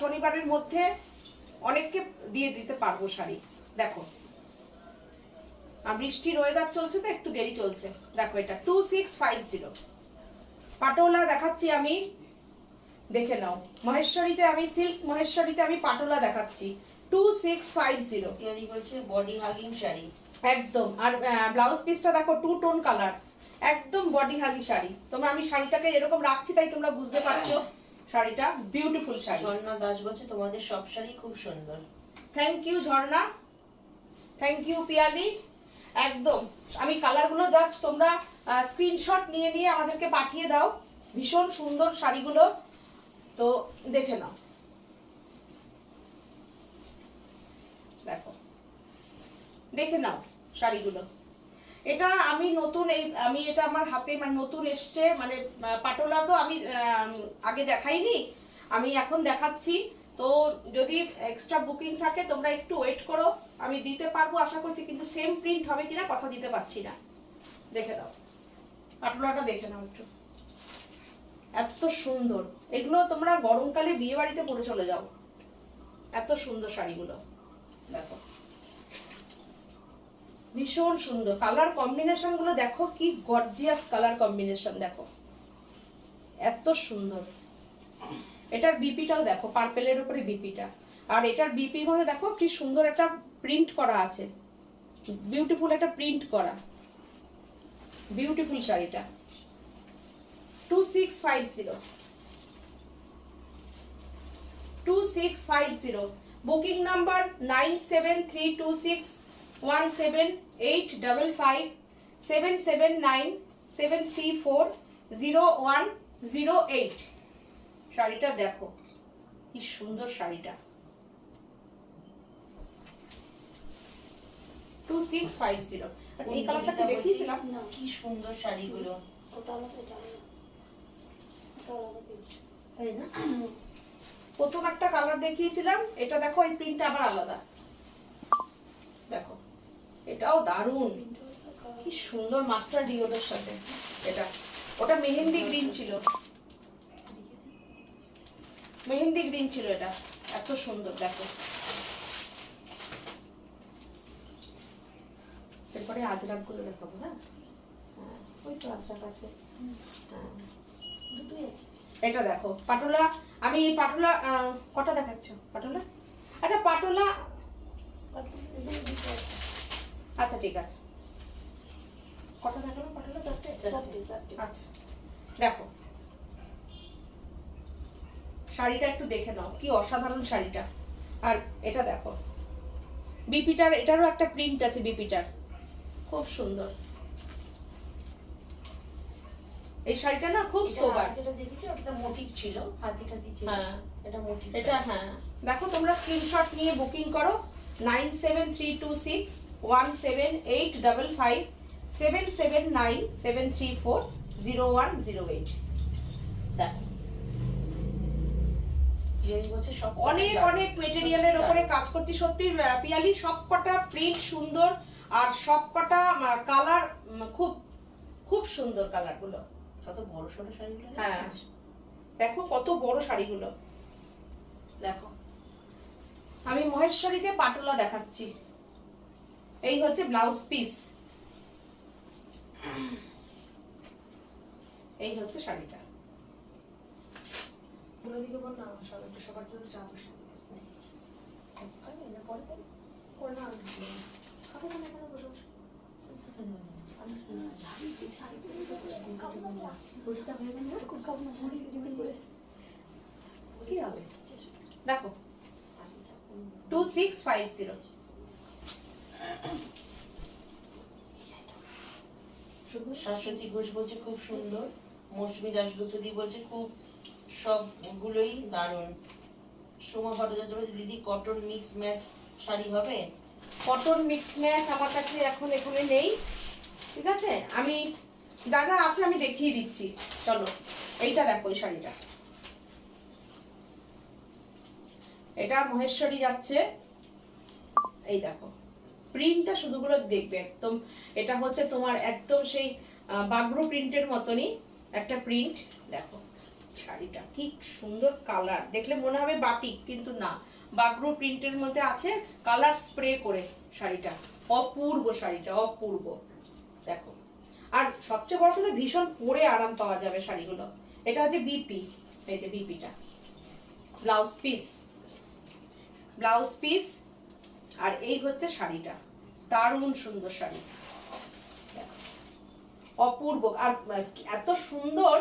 শনিবারের মধ্যে অনেককে দিয়ে দিতে পারবো শাড়ি। দেখো বৃষ্টির ওয়েদার চলছে তো একটু দেরি চলছে। দেখো এটা 2650 পাটোলা দেখাচ্ছি আমি, দেখে নাও। মহেশ্বরীতে আমি সিল্ক মহেশ্বরীতে আমি পাটোলা দেখাচ্ছি 2650। পিয়ারি বলছে বডি হাগিং শাড়ি একদম। আর ব্লাউজ পিসটা দেখো টু টোন কালার, একদম বডি হাগি শাড়ি। তোমরা, আমি শাড়িটাকে এরকম রাখছি তাই তোমরা বুঝতে পারছো শাড়িটা বিউটিফুল শাড়ি। ঝর্ণা দাস বলছে তোমাদের সব শাড়ি খুব সুন্দর। Thank you Jharna, thank you Piyali. একদম আমি কালারগুলো জাস্ট তোমরা স্ক্রিনশট নিয়ে নিয়ে আমাদেরকে পাঠিয়ে দাও। ভীষণ সুন্দর শাড়িগুলো, তো দেখে নাও। দেখো দেখে নাও শাড়িগুলো। এটা আমি নতুন, আমি এটা আমার হাতে মানে নতুন এসছে, মানে পাটোলা তো আমি আগে দেখাইনি। আমি এখন দেখাচ্ছি, তো যদি এক্সট্রা বুকিং থাকে তোমরা একটু ওয়েট করো, আমি দিতে পারবো আশা করছি, কিন্তু সেম প্রিন্ট হবে কিনা কথা দিতে পারছি না। দেখে নাও পাটুলাটা, দেখে নাও একটু, এত সুন্দর। এগুলো তোমরা গরমকালে বিয়ে বাড়িতে পরে চলে যাও, এত সুন্দর শাড়িগুলো। দেখো ভীষণ সুন্দর কালার কম্বিনেশন গুলো, দেখো কি গর্জিয়াস কালার কম্বিনেশন, দেখো এত সুন্দর। এটার বিপিটাও দেখো, পার্পেলের উপরে বিপিটা, আর এটার বিপির মধ্যে দেখো কি সুন্দর একটা প্রিন্ট করা আছে, বিউটিফুল একটা প্রিন্ট করা, বিউটিফুল শাড়িটা। 2650 2650, বুকিং নাম্বার 9732617855 7797340108। শাড়িটা দেখো কি সুন্দর শাড়িটা, 2650। আচ্ছা এই কালারটা কি দেখিয়েছিলাম? কি সুন্দর শাড়িগুলো। প্রথম একটা কালার দেখিয়েছিলাম, এটা দেখো এই প্রিন্টটা আবার আলাদা, দেখো এটাও দারুণ, কি সুন্দর মাস্টার ডিওদের সাথে। এটা ওটা মেহেন্দি গ্রিন ছিল, মেহেন্দি গ্রিন ছিল, এটা এত সুন্দর। দেখো এরপরে আজরাক গুলো দেখাবো। হ্যাঁ ওই তো আজরাক আছে, দুটোই আছে। এটা দেখো পাটোলা, আমি পাটোলা কটা দেখাচ্ছ পাটোলা? আচ্ছা পাটোলা, আচ্ছা ঠিক আছে, কটা দেখাবো পাটোলা? চারটে। আচ্ছা দেখো শাড়িটা একটু দেখে নাও, কি অসাধারণ শাড়িটা। আর এটা দেখো বিপিটার, এটারও একটা প্রিন্ট আছে বিপিটার, খুব সুন্দর। এই শাড়িটা না খুব সোবার। যেটা দেখেছি ওটা মোটিভ ছিল, হাতিটা দিচ্ছে। হ্যাঁ এটা মোটিভ। এটা হ্যাঁ দেখো, তোমরা স্ক্রিনশট নিয়ে বুকিং করো 9732617855 7797340108। দেখো অনেক অনেক মেটেরিয়ালের উপরে কাজ করছি, সত্যি পিয়ালি সবকটা প্রিন্ট সুন্দর, আর সবকটা কালার খুব খুব সুন্দর কালার গুলো। কত বড় সড়ো শাড়িগুলো। হ্যাঁ দেখো কত বড় শাড়িগুলো। দেখো আমি মহেশ্বরীতে পাটোলা দেখাচ্ছি, এই হচ্ছে ব্লাউজ পিস, এই হচ্ছে শাড়িটা। পুরো দিকে বল না, সবার জন্য চা বসে কি হবে দেখো 2650। শাশ্বতী ঘোষ বলছে খুব সুন্দর, মৌসুমী দাশগুপ্তদি বলছে খুব সবগুলোই দারুণ। সোমা ভট্টাচার্য বলছে দিদি কটন মিক্স ম্যাচ শাড়ি হবে? কটন মিক্স ম্যাচ আমার কাছে এখন এখানে নেই, ঠিক আছে, আমি যা যা আছে আমি দেখিয়ে দিচ্ছি। চলো এইটা দেখো, এই শাড়িটা, এটা মহেশ্বরী যাচ্ছে, এই দেখো প্রিন্টটা শুধুগুলো দেখবে একদম, এটা হচ্ছে তোমার একদম সেই বাগরু প্রিন্টের মতনই একটা প্রিন্ট। দেখো শাড়িটা কি সুন্দর কালার, দেখলে মনে হবে বাটিক, কিন্তু না, বাগরু প্রিন্টের মধ্যে আছে কালার স্প্রে করে। শাড়িটা অপূর্ব, শাড়িটা অপূর্ব। দেখো আর সবচেয়ে বড় কথা ভীষণ পরে আরাম পাওয়া যাবে শাড়িগুলো। এটা হচ্ছে বিপি, এই যে বিপিটা, ব্লাউজ পিস, ব্লাউজ পিস, আর এই হচ্ছে শাড়িটা, দারুণ সুন্দর শাড়ি, অপূর্ব। আর এত সুন্দর,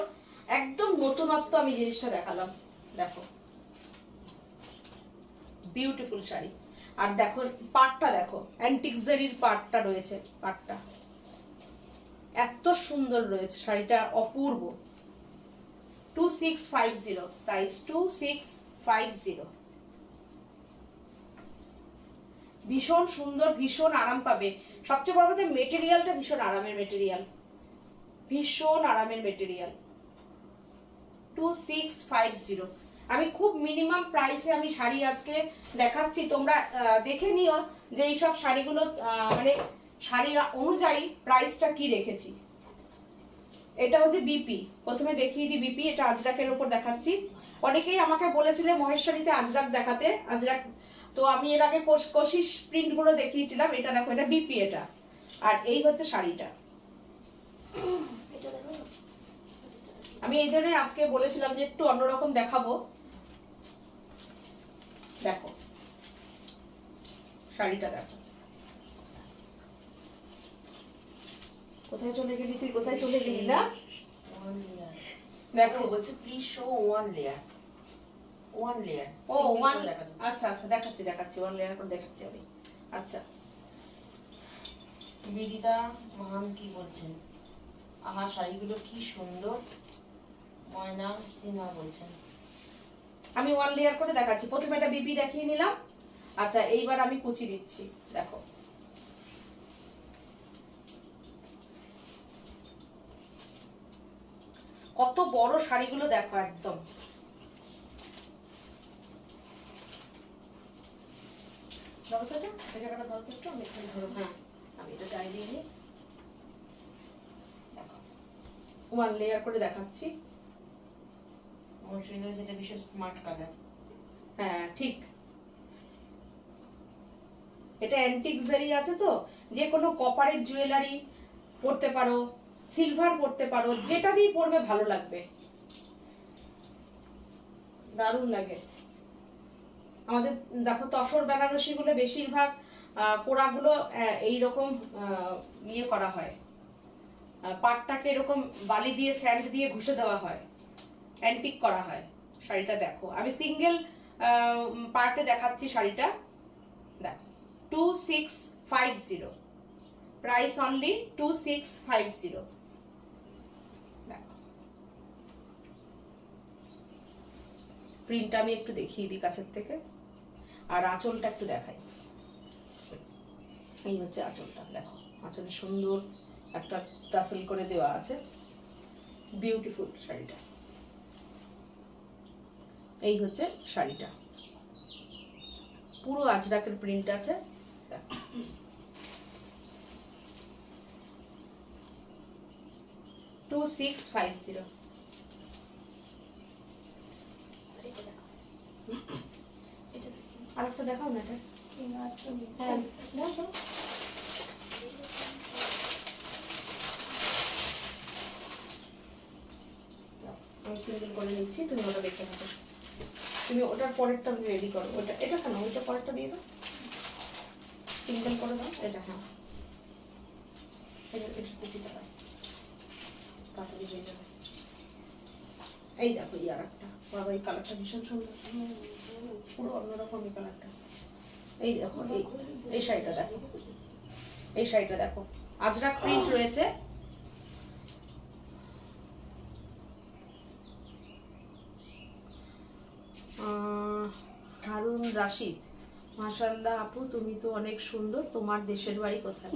একদম নতুনত্ব আমি জিনিসটা দেখালাম। দেখো বিউটিফুল শাড়ি। আর দেখো পাটটা, দেখো অ্যান্টিক জারির পাটটা রয়েছে, পাটটা এত সুন্দর রয়েছে, শাড়িটা অপূর্ব। 2650 প্রাইস, 2650। ভীষণ সুন্দর, ভীষণ আরাম পাবে। সবচেয়ে বড় কথা মেটেরিয়ালটা ভীষণ আরামের মেটেরিয়াল, ভীষণ আরামের মেটেরিয়াল। 2650। আমি খুব মিনিমাম প্রাইসে আমি শাড়ি আজকে দেখাচ্ছি, তোমরা দেখে নিও যে এইসব শাড়িগুলো মানে শাড়ি অনুযায়ী প্রাইসটা কি রেখেছি। এটা হচ্ছে বিপি, প্রথমে দেখিয়ে দিই বিপি, এটা আজরাকের উপর দেখাচ্ছি। অনেকেই আমাকে বলেছিলে মহেশ্বরীতে আজরাক দেখাতে, আজরাক তো আমি এর আগে কোশিশ প্রিন্ট গুলো দেখিয়েছিলাম। এটা দেখো, এটা বিপি, এটা আর এই হচ্ছে শাড়িটা। আমি এই জন্য আজকে বলেছিলাম যে একটু অন্যরকম দেখাবো। দেখো শাড়িটা দেখো, কোথায় চলে গেলি তুই, কোথায় চলে গেলি না? ওয়ান লেয়ার দেখো বলছে please show one layer, one layer. ও ওয়ান, আচ্ছা আচ্ছা দেখাচ্ছি ওয়ান লেয়ার করে দেখাচ্ছি আমি। আচ্ছা বিদিতা মহান কি বলছেন, আহা শাড়িগুলো কি সুন্দর। ময়না সিনহা বলছেন আমি ওয়ান লেয়ার করে দেখাচ্ছি। প্রথমে এটা বিপি দেখিয়ে নিলাম। আচ্ছা এইবার আমি কুচি দিচ্ছি, দেখো কত বড় শাড়িগুলো, দেখো একদম। ধরো তো এটা, এই জায়গাটা ধরো তো একটু, আমি এখানে ধরো, হ্যাঁ আমি এটা গায়ে দিয়ে নিই। দেখো ওয়ান লেয়ার করে দেখাচ্ছি। মসৃণ, যেটা ভীষণ স্মার্ট কালার। হ্যাঁ ঠিক, এটা অ্যান্টিক জারি আছে তো, যে কোনো কপারের জুয়েলারি পরতে পারো, সিলভার পরতে পারো, যেটা দিয়ে পরবে ভালো লাগবে, দারুণ লাগে। আমাদের দেখো তসর বেনারসি গুলো বেশিরভাগ কোড়াগুলো এইরকম ইয়ে করা হয়, পাটটাকে এরকম বালি দিয়ে স্যান্ড দিয়ে ঘষে দেওয়া হয়, অ্যান্টিক করা হয়। শাড়িটা দেখো, আমি সিঙ্গেল পার্টে দেখাচ্ছি শাড়িটা। দেখো 2650, প্রাইস অনলি 2650। দেখো প্রিন্টটা আমি একটু দেখিয়ে দিই কাছের থেকে, আর আঁচলটা একটু দেখাই। এই হচ্ছে আঁচলটা, দেখো আঁচলে সুন্দর একটা টাসেল করে দেওয়া আছে, বিউটিফুল শাড়িটা। এই হচ্ছে শাড়িটা, পুরো আজরাকের প্রিন্ট আছে। দেখো 2650। আর একটা দেখাও না এটা, হ্যাঁ দেখো আমি সিঙ্গেল করে নিচ্ছি, তুমি ওটা দেখতে থাকো। তুমি ওটার পরেরটা রেডি করো, ওটা এটা কেন, ওইটা পরেরটা দিয়ে দাও, সিঙ্গেল করে দাও এটা। হ্যাঁ এটা কুচিটা দাও, তাড়াতাড়ি হয়ে যাবে। এই দেখো এই আর একটা, বাবা এই কালারটা ভীষণ সুন্দর, পুরো অন্যরকম এই কালারটা। এই দেখো এই শাড়িটা দেখো, এই শাড়িটা দেখো, আজরাক প্রিন্ট রয়েছে। হারুন রাশিদ, মাশাআল্লাহ আপু তুমি তো অনেক সুন্দর, তোমার দেশের বাড়ি কোথায়?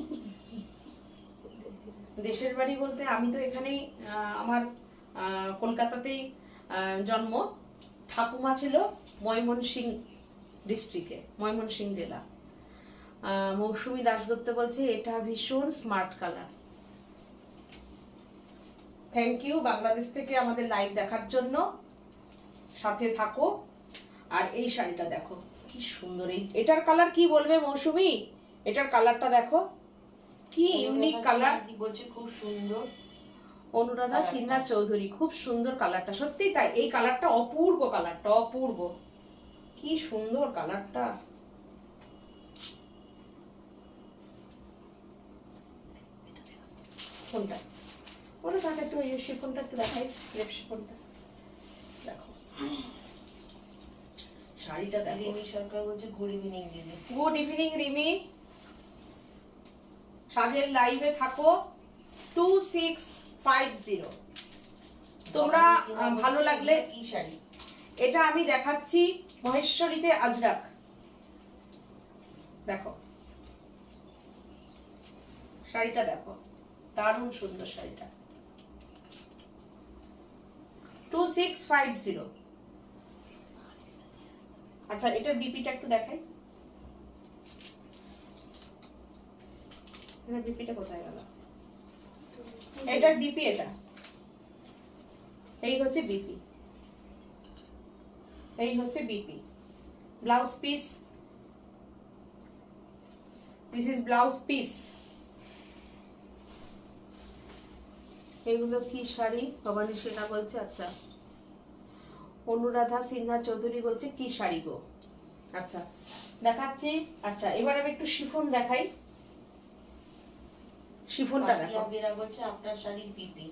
দেশের বাড়ি বলতে আমি তো এখানেই, আমার কলকাতাতেই জন্ম। ঠাকুমা ছিল ময়মনসিংহ ডিস্ট্রিক্টে, ময়মনসিংহ জেলা। মৌসুমী দাশগুপ্ত বলছে এটা ভীষণ smart colour. Thank you Bangladesh থেকে আমাদের লাইভ দেখার জন্য, সাথে থাকো। আর এই শাড়িটা দেখো কি সুন্দর, এটার কালার কি বলবে মৌসুমী, এটার কালারটা দেখো কি ইউনিক কালার। বলছে খুব সুন্দর। অনুরাধা সিনহা চৌধুরী, খুব সুন্দর কালারটা, সত্যি তাই, এই কালারটা অপূর্ব, কালারটা অপূর্ব, কি সুন্দর কালারটা। কোনটা ওটা তাকে একটু এই শিফনটা একটু দেখাই, লেপ শিফনটা দেখো, শাড়িটা দেখো। রিমি সরকার বলছে গুড ইভিনিং দিদি। গুড ইভিনিং রিমি, সাজের লাইভে থাকো। 2650। তোমরা ভালো লাগলে, কি শাড়ি এটা আমি দেখাচ্ছি মহেশ্বরীতে আজরাক, দেখো শাড়িটা দেখো, দারুণ সুন্দর শাড়িটা। 2650। আচ্ছা, এটার বিপিটা একটু দেখাই। এটার বিপিটা কোথায় গেল? এটার বিপি এটা, এই হচ্ছে বিপি, এই হচ্ছে BP. Blouse piece, this is blouse piece. এগুলো কি শাড়ি? ভবানী সেনা বলছে। আচ্ছা, অনুরাধা সিনহা চৌধুরী বলছে কি শাড়ি গো। আচ্ছা দেখাচ্ছি। আচ্ছা, এবার আমি একটু শিফন দেখাই। শিফনটা দেখো। বলছে আপনার শাড়ির পিপি।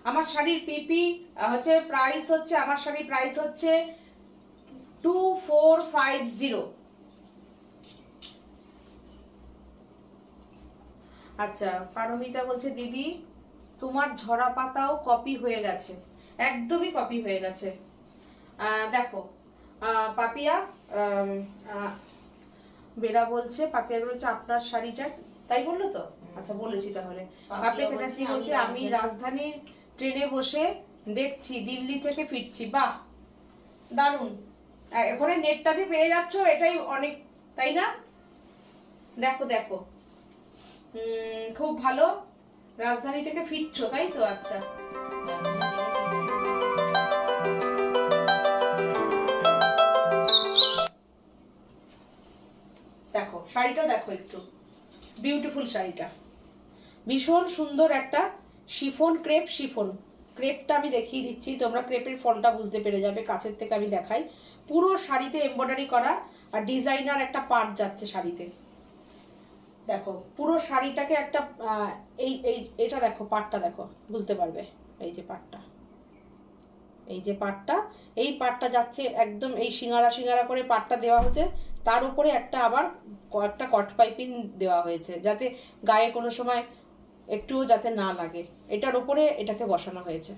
আমার শাড়ির পিপি হচ্ছে প্রাইস হচ্ছে, আমার শাড়ির প্রাইস হচ্ছে 2450। আচ্ছা, পারমিতা বলছে দিদি তোমার ঝরা পাতাও কপি হয়ে গেছে। একদমই কপি হয়ে গেছে। দেখো পাপিয়া, বেরা বলছে, পাপিয়া বলছে আপনার শাড়িটা, তাই বললো তো? আচ্ছা বলেছি তাহলে। পাপিয়া চ্যাটার্জি বলছে আমি রাজধানীর ট্রেনে বসে দেখছি, দিল্লি থেকে ফিরছি। বাহ, দারুন। এখন নেটটা যে পেয়ে যাচ্ছ এটাই অনেক, তাই না? দেখো দেখো, খুব ভালো। রাজধানী থেকে ফিরছো, তাই তো? আচ্ছা, দেখো শাড়িটা দেখো একটু, বিউটিফুল শাড়িটা, ভীষণ সুন্দর একটা শিফন, ক্রেপ শিফন। ক্রেপটা আমি দেখিয়ে দিচ্ছি, তোমরা ক্রেপের ফলটা বুঝতে পেরে যাবে। কাছের থেকে আমি দেখাই। পুরো শাড়িতে এমব্রয়ডারি করা আর ডিজাইনার একটা পার্ট যাচ্ছে শাড়িতে। দেখো পুরো শাড়িটাকে একটা এই এই এটা দেখো, পাটটা দেখো, বুঝতে পারবে। এই যে পাটটা, এই যে পাটটা, এই পাটটা যাচ্ছে একদম এই সিঙ্গারা সিঙ্গারা করে পাটটা দেওয়া হচ্ছে। তার উপরে একটা আবার কয়েকটা কট পাইপিং দেওয়া হয়েছে, যাতে গায়ে কোনো সময় একটুও যাতে না লাগে। এটার উপরে এটাকে বসানো হয়েছে।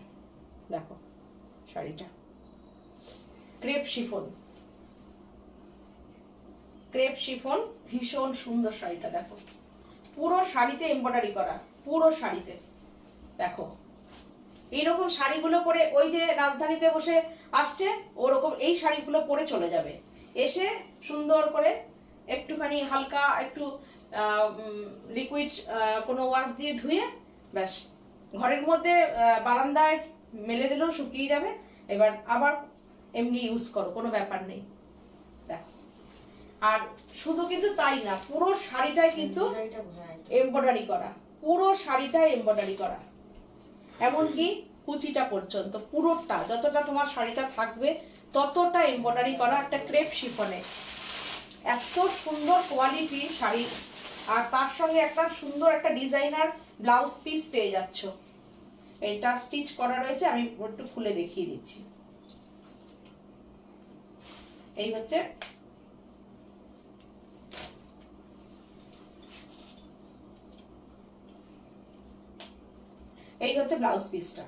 দেখো শাড়িটা ক্রেপ শিফন, ক্রেপ শিফন, ভীষণ সুন্দর শাড়িটা। দেখো পুরো শাড়িতে এমব্রয়ডারি করা, পুরো শাড়িতে। দেখো এইরকম শাড়িগুলো পরে ওই যে রাজধানীতে বসে আসছে, ওরকম এই শাড়িগুলো পরে চলে যাবে। এসে সুন্দর করে একটুখানি হালকা একটু লিকুইড কোনো ওয়াশ দিয়ে ধুয়ে ব্যাস ঘরের মধ্যে বারান্দায় মেলে দিলেও শুকিয়ে যাবে। এবার আবার এমনি ইউজ করো, কোনো ব্যাপার নেই। দেখো, আর শুধু কিন্তু তাই না, পুরো শাড়িটাই কিন্তু এমব্রয়ডারি করা, পুরো শাড়িটাই এমব্রয়ডারি করা, এমনকি কুচিটা পর্যন্ত পুরোটা, যতটা তোমার শাড়িটা থাকবে ততটা এমব্রয়ডারি করা একটা ক্রেপ শিফনে। এত সুন্দর কোয়ালিটি শাড়ি, আর তার সঙ্গে একটা সুন্দর একটা ডিজাইনার ব্লাউজ পিস পেয়ে যাচ্ছ। এটা স্টিচ করা রয়েছে, আমি একটু খুলে দেখিয়ে দিচ্ছি। এই হচ্ছে ব্লাউজ পিসটা।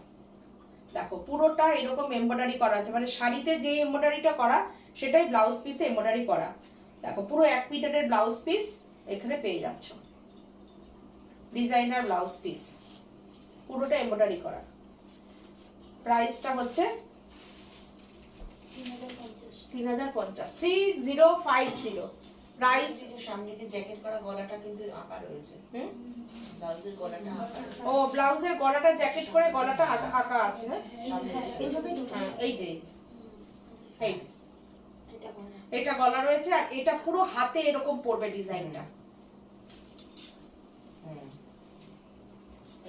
দেখো পুরোটা এরকম এমব্রয়ডারি করা আছে, মানে শাড়িতে যে এমব্রয়ডারিটা করা সেটাই ব্লাউজ পিসে এমব্রয়ডারি করা। দেখো পুরো 1 মিটারের ব্লাউজ পিস এখানে পেয়ে যাচ্ছ, ডিজাইনার ব্লাউজ পিস, পুরোটা এমব্রয়ডারি করা। প্রাইসটা হচ্ছে 3050, 3050 প্রাইস। সামনে যে জ্যাকেট করা গলাটা কিন্তু আঁকা রয়েছে। ব্লাউজের গলাটা আঁকা। ও, ব্লাউজের গলাটা জ্যাকেট করে গলাটা আঁকা আছে। এই যে এই যে এটা গলা রয়েছে, আর এটা পুরো হাতে এরকম পড়বে ডিজাইনটা।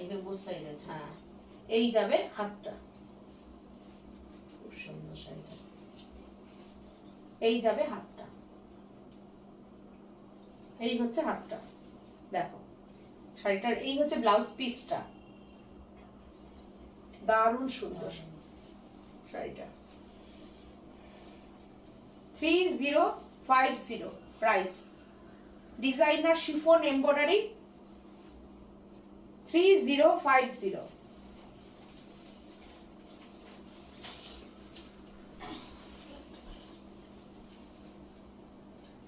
এইটা বুঝতেই যাচ্ছে। হ্যাঁ, এই যাবে হাতটা, খুব সুন্দর শাড়িটা। এই যাবে হাতটা, এই হচ্ছে হাতটা। দেখো শাড়িটার এই হচ্ছে ব্লাউজ পিসটা, দারুণ সুন্দর শাড়িটা। 3050 প্রাইস, ডিজাইনার শিফন এমব্রয়ডারি 3050।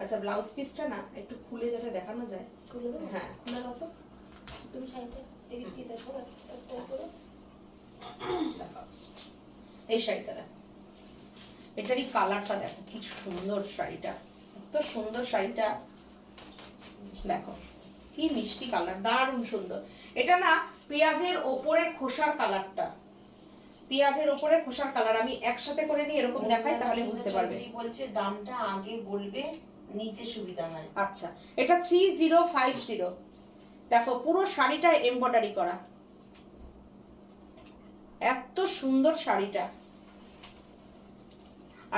আচ্ছা, ব্লাউজ পিসটা না একটু খুলে যাতে দেখানো যায়। খুলে দেবো? হ্যাঁ, খুলে দাও তো। তুমি শাড়িটা এদিক দিয়ে দেখো, একটা করে দেখাও এই শাড়িটা দেখো, এটারই কালারটা দেখো কি সুন্দর শাড়িটা, এত সুন্দর শাড়িটা দেখো, কি মিষ্টি কালার, দারুণ সুন্দর। এটা না পেঁয়াজের ওপরের খোসার কালারটা, পেঁয়াজের ওপরের খোসার কালার। আমি একসাথে করে নিয়ে এরকম দেখাই তাহলে বুঝতে পারবে। বলছে দামটা আগে বলবে, নিতে সুবিধা হয়। আচ্ছা, এটা 3050। দেখো পুরো শাড়িটা এমব্রয়ডারি করা, এত সুন্দর শাড়িটা।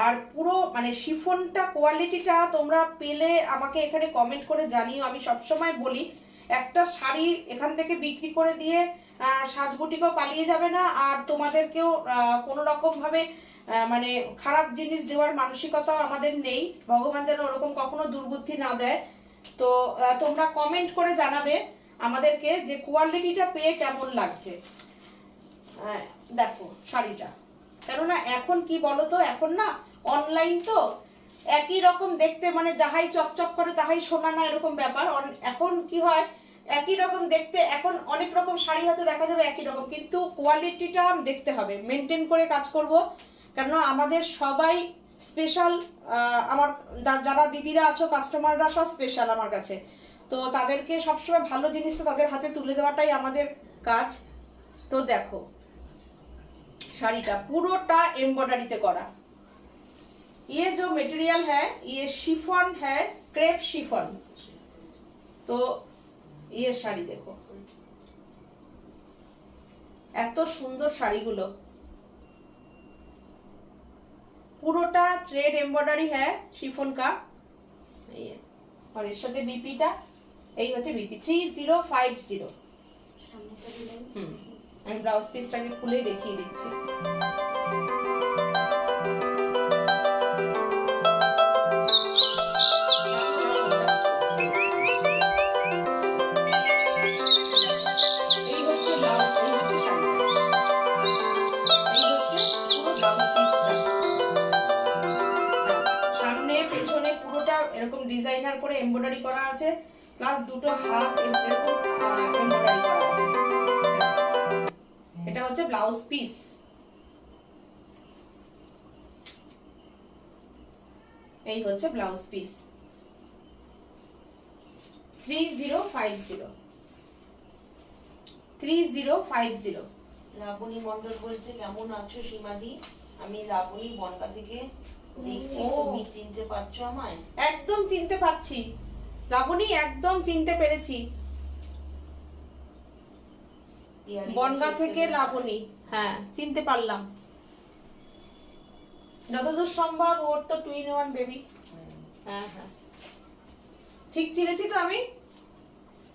আর পুরো মানে শিফনটা কোয়ালিটিটা তোমরা পেলে আমাকে এখানে কমেন্ট করে জানিও। আমি সবসময় বলি একটা শাড়ি এখান থেকে বিক্রি করে দিয়ে সাজগুটিকেও পালিয়ে যাবে না, আর তোমাদেরকেও কোনো রকম ভাবে মানে খারাপ জিনিস দেওয়ার মানসিকতা আমাদের নেই। ভগবান যেন ওরকম কখনো দুর্বুদ্ধি না দেয়। তো তোমরা কমেন্ট করে জানাবে আমাদেরকে যে কোয়ালিটিটা পেয়ে কেমন লাগছে। দেখো শাড়িটা, কেননা এখন কি বলতো, এখন না অনলাইন তো একই রকম দেখতে, মানে যাহাই চকচক করে তাহাই সোনা না, এরকম ব্যাপার। এখন কি হয়, একই রকম দেখতে, এখন অনেক রকম শাড়ি হয়তো দেখা যাবে একই রকম, কিন্তু কোয়ালিটিটা দেখতে হবে, মেনটেন করে কাজ করব। কেননা আমাদের সবাই স্পেশাল, আমার যারা দিদিরা আছো কাস্টমাররা সব স্পেশাল আমার কাছে। তো তাদেরকে সবসময় ভালো জিনিসটা তাদের হাতে তুলে দেওয়াটাই আমাদের কাজ। তো দেখো শাড়িটা পুরোটা एम्ब्रॉयडरी करा। ये जो मटेरियल है ये शिफॉन है, क्रेप शिफॉन। तो ये শাড়ি देखो, এত সুন্দর শাড়িগুলো, পুরোটা থ্রেড एम्ब्रॉयडरी है शिफॉन का। ये और এর সাথে বিপিটা, এই হচ্ছে বিপি 3050। সামনেটা দিলেন। আমি ব্লাউজ পিসটাকে খুলে দেখিয়ে দিচ্ছি। সামনে পেছনে পুরোটা এরকম ডিজাইনার করে এমব্রয়ডারি করা আছে, প্লাস দুটো হাত এরকম এমব্রয়ডারি করা আছে। এটা হচ্ছে ব্লাউজ পিস। এই হচ্ছে ব্লাউজ পিস 3050। লাবণী মন্ডল বলছে কেমন আছো সীমাদি? আমি লাবণী বনগা থেকে দেখছি, তুমি চিনতে পারছো আমায়? একদম চিনতে পারছি লাবণী, একদম চিনতে পেরেছি। বনগা থেকে লাবণী, হ্যাঁ চিনতে পারলাম। যতদূর সম্ভব ওর তো 2 in 1 বেবি। হ্যাঁ হ্যাঁ ঠিক চিনেছি তো আমি।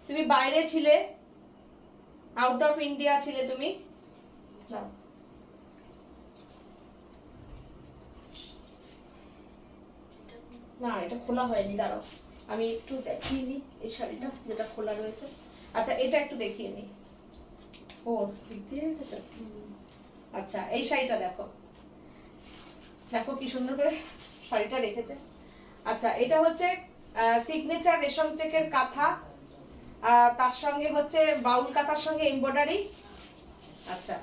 তুমি বাইরে ছিলে, আউট অফ ইন্ডিয়া ছিলে তুমি। না এটা খোলা হয়নি, দাঁড়াও আমি একটু দেখিয়ে নিই এই শাড়িটা যেটা খোলা রয়েছে। আচ্ছা এটা একটু দেখিয়ে নিই। ও ঠিক দিয়ে রেখেছো। আচ্ছা এই শাড়িটা দেখো, দেখো কি সুন্দর করে শাড়িটা রেখেছে। আচ্ছা এটা হচ্ছে সিগনেচার রেশম চেকের কাঁথা, তার সঙ্গে হচ্ছে বাউল কাঁথার সঙ্গে এমব্রয়ডারি। আচ্ছা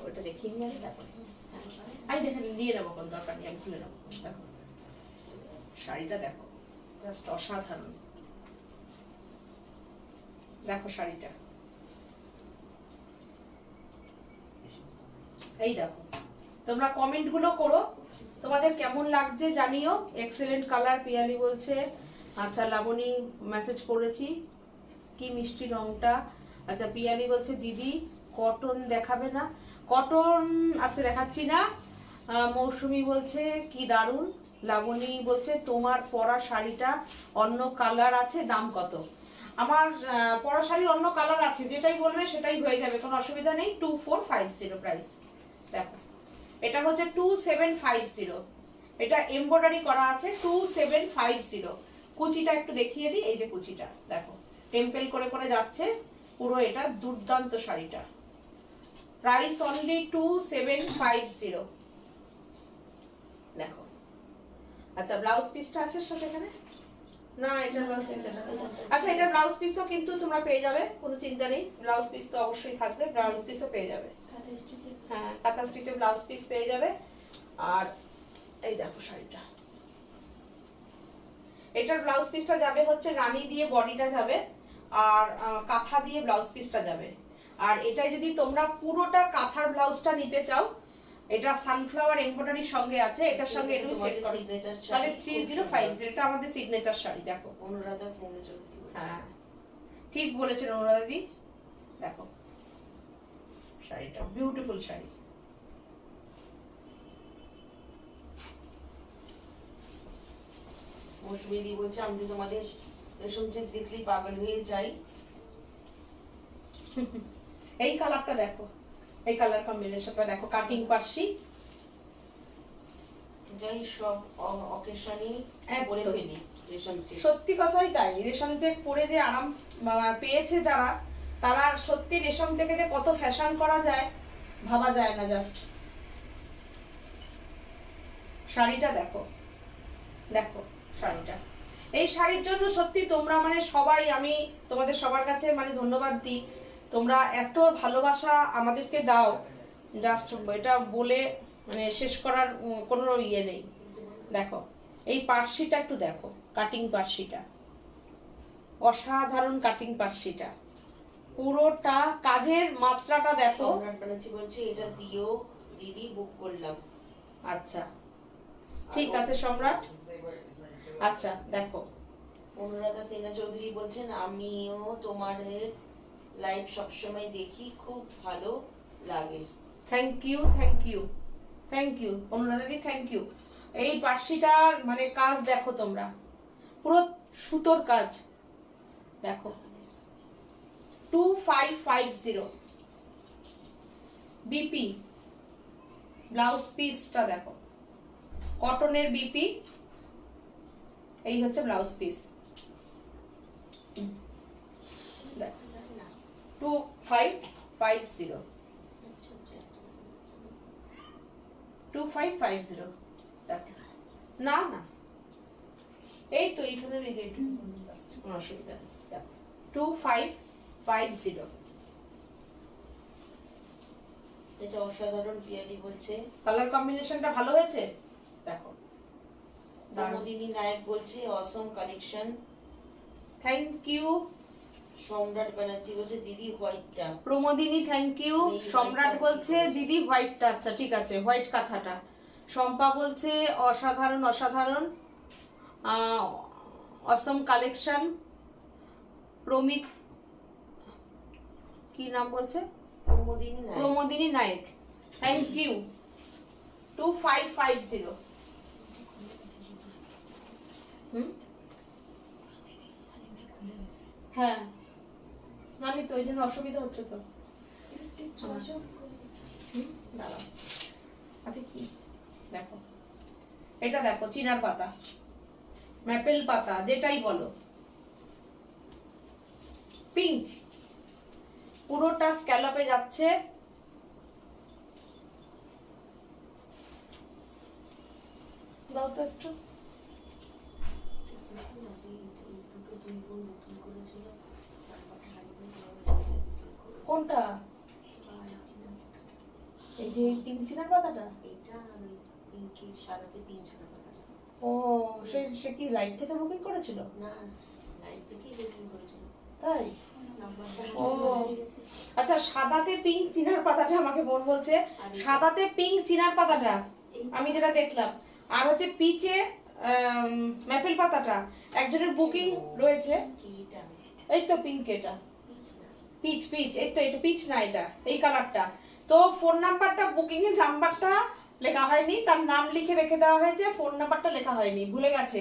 ওটা দেখিয়ে নিয়ে দেখো, আমি দেখে নিয়ে নেবো, কোন দরকার নেই, আমি খুলে নেবো। দেখো শাড়িটা দেখো, জাস্ট অসাধারণ। দেখো শাড়িটা, এই দেখো। তোমরা কমেন্ট গুলো করো, তোমাদের কেমন লাগছে জানিও। এক্সেলেন্ট কালার পিয়ালি বলছে। আচ্ছা লাবণী মেসেজ করেছি, কি মিষ্টি রংটা। আচ্ছা পিয়ালি বলছে দিদি কটন দেখাবে না? কটন আজকে দেখাচ্ছি না। মৌসুমী বলছে কি দারুণ। লাবণী বলছে তোমার পরা শাড়িটা অন্য কালার আছে, দাম কত? আমার পরা শাড়ি অন্য কালার আছে, যেটাই বলবে সেটাই হয়ে যাবে, কোনো অসুবিধা নেই। 2450 প্রাইস। দেখো এটা হচ্ছে 2750, এটা এমব্রয়ডারি করা আছে 2750। কুচিটা একটু দেখিয়ে দিই, এই যে কুচিটা দেখো টেম্পল করে করে যাচ্ছে পুরো, এটা দুর্দান্ত শাড়িটা। Price only 2750। দেখো আচ্ছা ব্লাউজ পিসটা আছে সাথে এখানে, না এটা ব্লাউজ পিস, এটা আচ্ছা এটা ব্লাউজ পিসও কিন্তু তোমরা পেয়ে যাবে, কোনো চিন্তা নেই, ব্লাউজ পিস তো অবশ্যই থাকবে, ব্লাউজ পিসও পেয়ে যাবে। কাঁথা স্টিচের হ্যাঁ কাঁথা স্টিচে ব্লাউজ পিস পেয়ে যাবে। আর এই দেখো শাড়িটা, এটার ব্লাউজ পিসটা যাবে হচ্ছে রানী দিয়ে বডিটা যাবে, আর কাঁথা দিয়ে ব্লাউজ পিসটা যাবে। আর এটাই যদি তোমরা পুরোটা কাঁথার ব্লাউজটা নিতে চাও, এটা সানফ্লাওয়ার এমব্রয়ডারির সঙ্গে আছে, এটার সঙ্গে একটু সেট করো, তাহলে 3050, এটা আমাদের সিগনেচার শাড়ি। দেখো অনুরাধা সিগনেচার। হ্যাঁ ঠিক বলেছেন অনুরাধা দি, দেখো শাড়িটা বিউটিফুল শাড়ি। মৌসুমী বলছে আমি তো তোমাদের রেশম চেক দেখলেই পাগল হয়ে যাই। এই কালারটা দেখো, এই কালার কম্বিনেশনটা দেখো, কাটিং পার্সি, যাই সব অকেশনই বলে একদম। ফেলি রেশম চেক। সত্যি কথাই তাই, রেশম চেক পরে যে আরাম পেয়েছে যারা, তারা সত্যি রেশম চেকে যে কত ফ্যাশন করা যায় ভাবা যায় না। জাস্ট শাড়িটা দেখো, দেখো শাড়িটা, এই শাড়ির জন্য সত্যি তোমরা মানে সবাই, আমি তোমাদের সবার কাছে মানে ধন্যবাদ দিই, তোমরা এত ভালোবাসা আমাদেরকে দাও, জাস্ট এটা বলে মানে শেষ করার কোনো ইয়ে নেই। দেখো এই পার্সিটা একটু দেখো, কাটিং পার্সিটা অসাধারণ, কাটিং পার্সিটা পুরোটা কাজের মাত্রাটা দেখো। সম্রাট ব্যানার্জি বলছে এটা দিও দিদি, বুক করলাম। আচ্ছা ঠিক আছে সম্রাট, আচ্ছা দেখো। অনুরাধা সিনহা চৌধুরী বলছেন আমিও তোমাদের লাইভ সবসময় দেখি, খুব ভালো লাগে। Thank you, thank you, thank you Anuradha di, thank you. এই পার্সিটার মানে কাজ দেখো তোমরা, পুরো সুতোর কাজ দেখো, 2550 বিপি ব্লাউজ পিসটা দেখো, কটনের বিপি, এই হচ্ছে ব্লাউজ পিস, 2550 2550 দেখো। না না এই তো এইখানে এই যে একটু কোনো অসুবিধা নেই, দেখো 2550। এটা অসাধারণ, পিয়ালি বলছে। কালার কম্বিনেশনটা ভালো হয়েছে দেখো, প্রমোদিনী নায়ক বলছে অসম কালেকশন। থ্যাংক ইউ সম্রাট ব্যানার্জি বলছে দিদি হোয়াইটটা। Pramodini, thank you. সম্রাট বলছে দিদি হোয়াইটটা, আচ্ছা ঠিক আছে, হোয়াইট কাঁথাটা। শম্পা বলছে অসাধারণ অসাধারণ, অসম কালেকশন। প্রমিত কি নাম বলছে, প্রমোদিনী নায়ক। প্রমোদিনী নায়ক, থ্যাংক ইউ, 2550। হ্যাঁ জানি তো, ওই জন্য অসুবিধা হচ্ছে তো। দাঁড়াও, আচ্ছা কি দেখো, এটা দেখো চিনার পাতা, ম্যাপেল পাতা যেটাই বলো, পিঙ্ক, পুরোটা স্ক্যালপে যাচ্ছে। দাও তো একটু, কোনটা, এই যে পিঙ্ক চিনার পাতাটা? এটা আমি পিঙ্কি সাদাতে পিঙ্ক ছিল পাতাটা। ও সে কি লাইট থেকে বুকিং করেছিল? না লাইট থেকেই বুকিং করেছিল। তাই? নাম্বারটা ও আচ্ছা, সাদাতে পিঙ্ক চিনার পাতাটা আমাকে বোন বলছে, সাদাতে পিঙ্ক চিনার পাতাটা আমি যেটা দেখলাম, আর হচ্ছে পিচে ম্যাপেল পাতাটা একজনের বুকিং রয়েছে। কিটা এই তো পিঙ্ক, এটা পিচ না। পিচ, পিচ এই তো, এটা পিচ না, এটা এই কালারটা। তো ফোন নাম্বারটা, বুকিং এর নাম্বারটা লেখা হয়নি, তার নাম লিখে রেখে দেওয়া হয়েছে, ফোন নাম্বারটা লেখা হয়নি, ভুলে গেছে।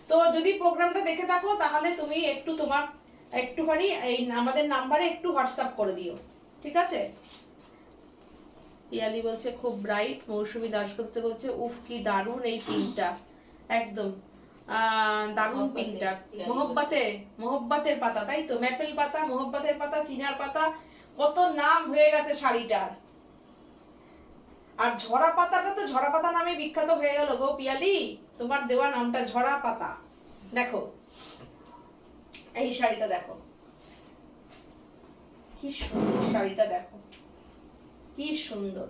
তো যদি প্রোগ্রামটা দেখে থাকো তাহলে তুমি একটু তোমার একটুখানি এই আমাদের নাম্বারে একটু হোয়াটসঅ্যাপ করে দিও, ঠিক আছে? পিয়ালি বলছে খুব ব্রাইট। মৌসুমী দাশগুপ্ত বলছে উফ কি দারুণ এই পিঙ্কটা, একদম দারুণ পিঙ্কটা। মোহব্বতের পাতা, তাই তো, ম্যাপেল পাতা, মোহব্বতের পাতা, চিনার পাতা, কত নাম হয়ে গেছে শাড়িটার। আর ঝরা পাতাটা তো ঝরা পাতা নামে বিখ্যাত হয়ে গেল গো পিয়ালি, তোমার দেওয়া নামটা ঝরা পাতা। দেখো এই শাড়িটা দেখো, কি সুন্দর শাড়িটা দেখো, কি সুন্দর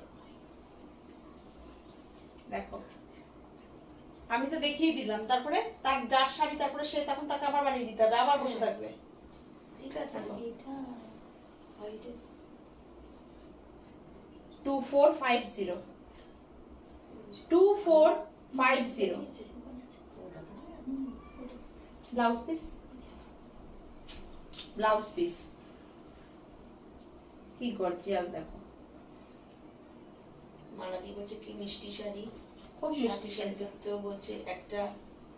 দেখো। আমি তো দেখিয়ে দিলাম, তারপরে তার যার শাড়ি তারপরে সে তখন তাকে আবার বানিয়ে দিতে হবে, আবার বসে থাকবে। ঠিক আছে, এটা white 2450 2450 blouse piece, blouse piece কি গর্জিয়াস দেখো। মালাদি বলছে কি মিষ্টি শাড়ি, খুব মিষ্টি শাড়ি। দেখতেও বলছে একটা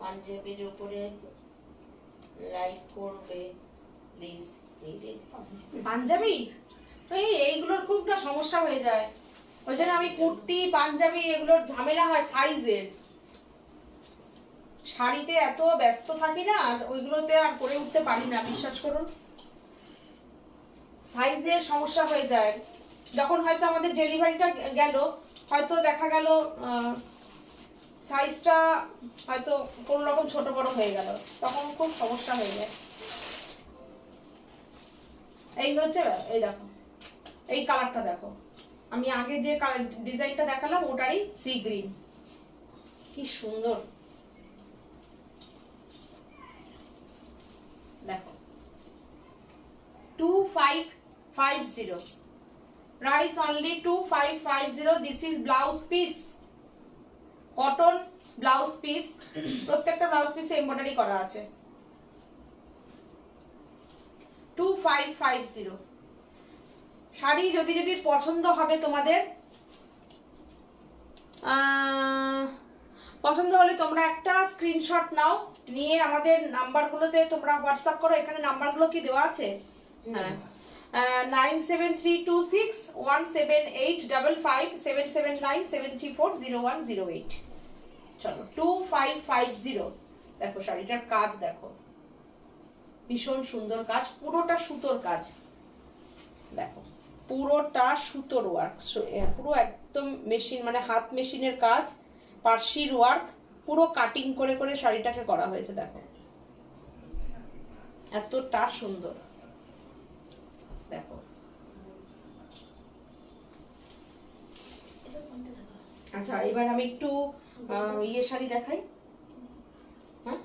পাঞ্জাবির উপরে লাইক করবে প্লিজ। এই রে পাঞ্জাবি এইগুলোর খুব না সমস্যা হয়ে যায়, ওই জন্য আমি কুর্তি পাঞ্জাবি এগুলোর ঝামেলা হয় সাইজের। শাড়িতে এত ব্যস্ত থাকি না, আর ওইগুলোতে আর করে উঠতে পারি না, বিশ্বাস করুন। সাইজের সমস্যা হয়ে যায়, যখন হয়তো আমাদের ডেলিভারিটা গেল, হয়তো দেখা গেল সাইজটা হয়তো কোন রকম ছোট বড় হয়ে গেল, তখন খুব সমস্যা হয়ে যায়। এই হচ্ছে, এই দেখো এই কালারটা দেখো, আমি আগে যে কালার ডিজাইনটা দেখালাম ওটারই সি গ্রিন, কি সুন্দর দেখো। 2550 price only 2550। This is blouse piece, cotton blouse piece, প্রত্যেকটা ব্লাউজ পিসে এমব্রয়ডারি করা আছে। 2550 শাড়ি যদি যদি পছন্দ হবে তোমাদের, পছন্দ হলে তোমরা একটা স্ক্রিনশট নাও, নিয়ে আমাদের নাম্বারগুলোতে তোমরা হোয়াটসঅ্যাপ করো। এখানে নাম্বারগুলো কি দেওয়া আছে? হ্যাঁ, 973261785577973973401008। চলো 2550। দেখো শাড়িটার কাজ দেখো, ভীষণ সুন্দর কাজ, পুরোটা সুতোর কাজ দেখো, পুরোটা সুতোর ওয়ার্ক, পুরো একদম মেশিন মানে হাত মেশিনের কাজ, পার্সির ওয়ার্ক, পুরো কাটিং করে করে শাড়িটাকে করা হয়েছে দেখো, এতটা সুন্দর দেখো। আচ্ছা, এবার আমি একটু ইয়ে শাড়ি দেখাই। হ্যাঁ,